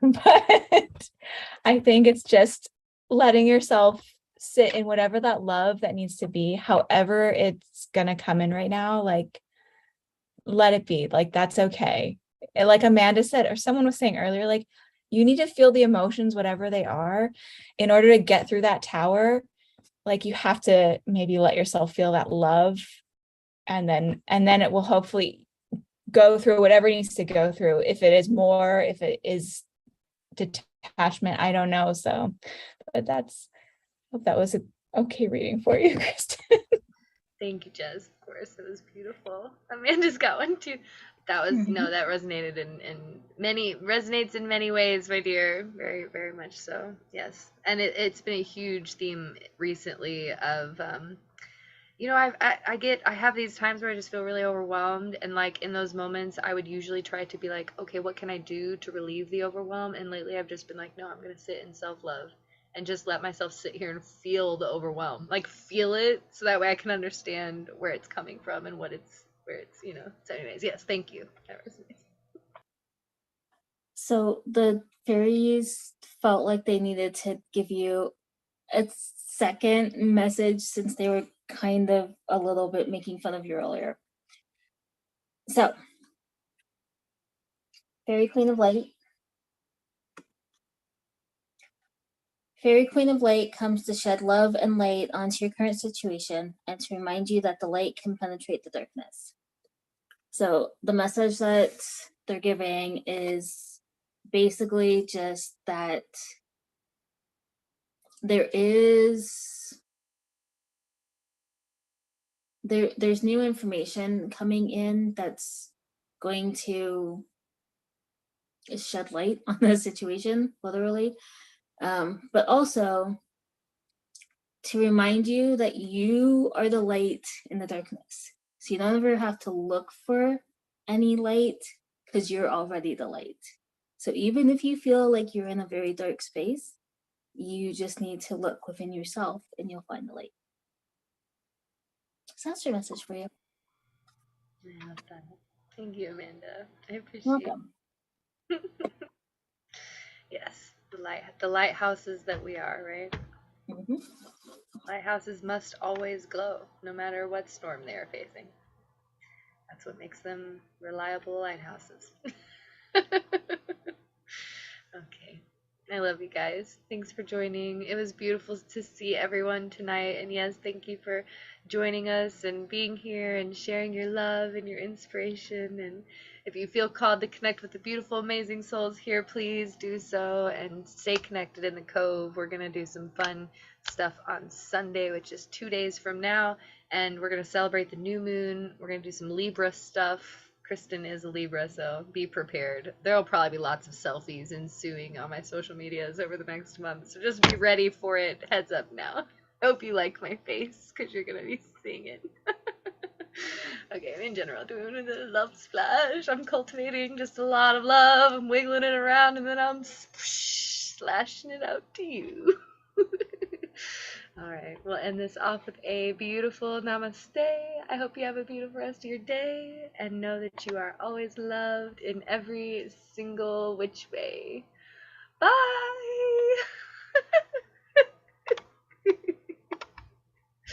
but I think it's just letting yourself sit in whatever that love that needs to be, however it's gonna come in right now, like let it be, like that's okay. And like Amanda said, or someone was saying earlier, like you need to feel the emotions, whatever they are, in order to get through that tower. Like you have to maybe let yourself feel that love, and then it will hopefully go through whatever it needs to go through. If it is more, if it is detachment, I don't know. So, but hope that was an okay reading for you, Kristen. Thank you, Jess. Of course, it was beautiful. Amanda's got one too. That was no, that resonated resonates in many ways, my dear. Very, very much so. Yes, and it's been a huge theme recently of I have these times where I just feel really overwhelmed, and like in those moments I would usually try to be like, okay, what can I do to relieve the overwhelm? And lately I've just been like, no, I'm gonna sit in self-love and just let myself sit here and feel the overwhelm, like feel it, so that way I can understand where it's coming from and where it's so anyways, yes, thank you. That resonates. So the fairies felt like they needed to give you a second message since they were kind of a little bit making fun of you earlier. So, Fairy Queen of Light. Fairy Queen of Light comes to shed love and light onto your current situation and to remind you that the light can penetrate the darkness. So the message that they're giving is basically just that there's new information coming in that's going to shed light on the situation, literally, but also to remind you that you are the light in the darkness. So you don't ever have to look for any light because you're already the light. So even if you feel like you're in a very dark space, you just need to look within yourself and you'll find the light. So that's your message for you. I love that. Thank you, Amanda. I appreciate Welcome. Yes, the lighthouses that we are, right? Mm-hmm. Lighthouses must always glow, no matter what storm they are facing. That's what makes them reliable lighthouses. Okay. I love you guys. Thanks for joining. It was beautiful to see everyone tonight. And yes, thank you for joining us and being here and sharing your love and your inspiration. And if you feel called to connect with the beautiful, amazing souls here, please do so and stay connected in the Cove. We're going to do some fun stuff on Sunday, which is 2 days from now. And we're going to celebrate the new moon. We're going to do some Libra stuff. Kristen is a Libra, so be prepared. There will probably be lots of selfies ensuing on my social medias over the next month, so just be ready for it. Heads up now. Hope you like my face, because you're going to be seeing it. Okay, in general, doing a love splash. I'm cultivating just a lot of love. I'm wiggling it around, and then I'm slashing it out to you. All right, we'll end this off with a beautiful namaste. I hope you have a beautiful rest of your day and know that you are always loved in every single which way. Bye!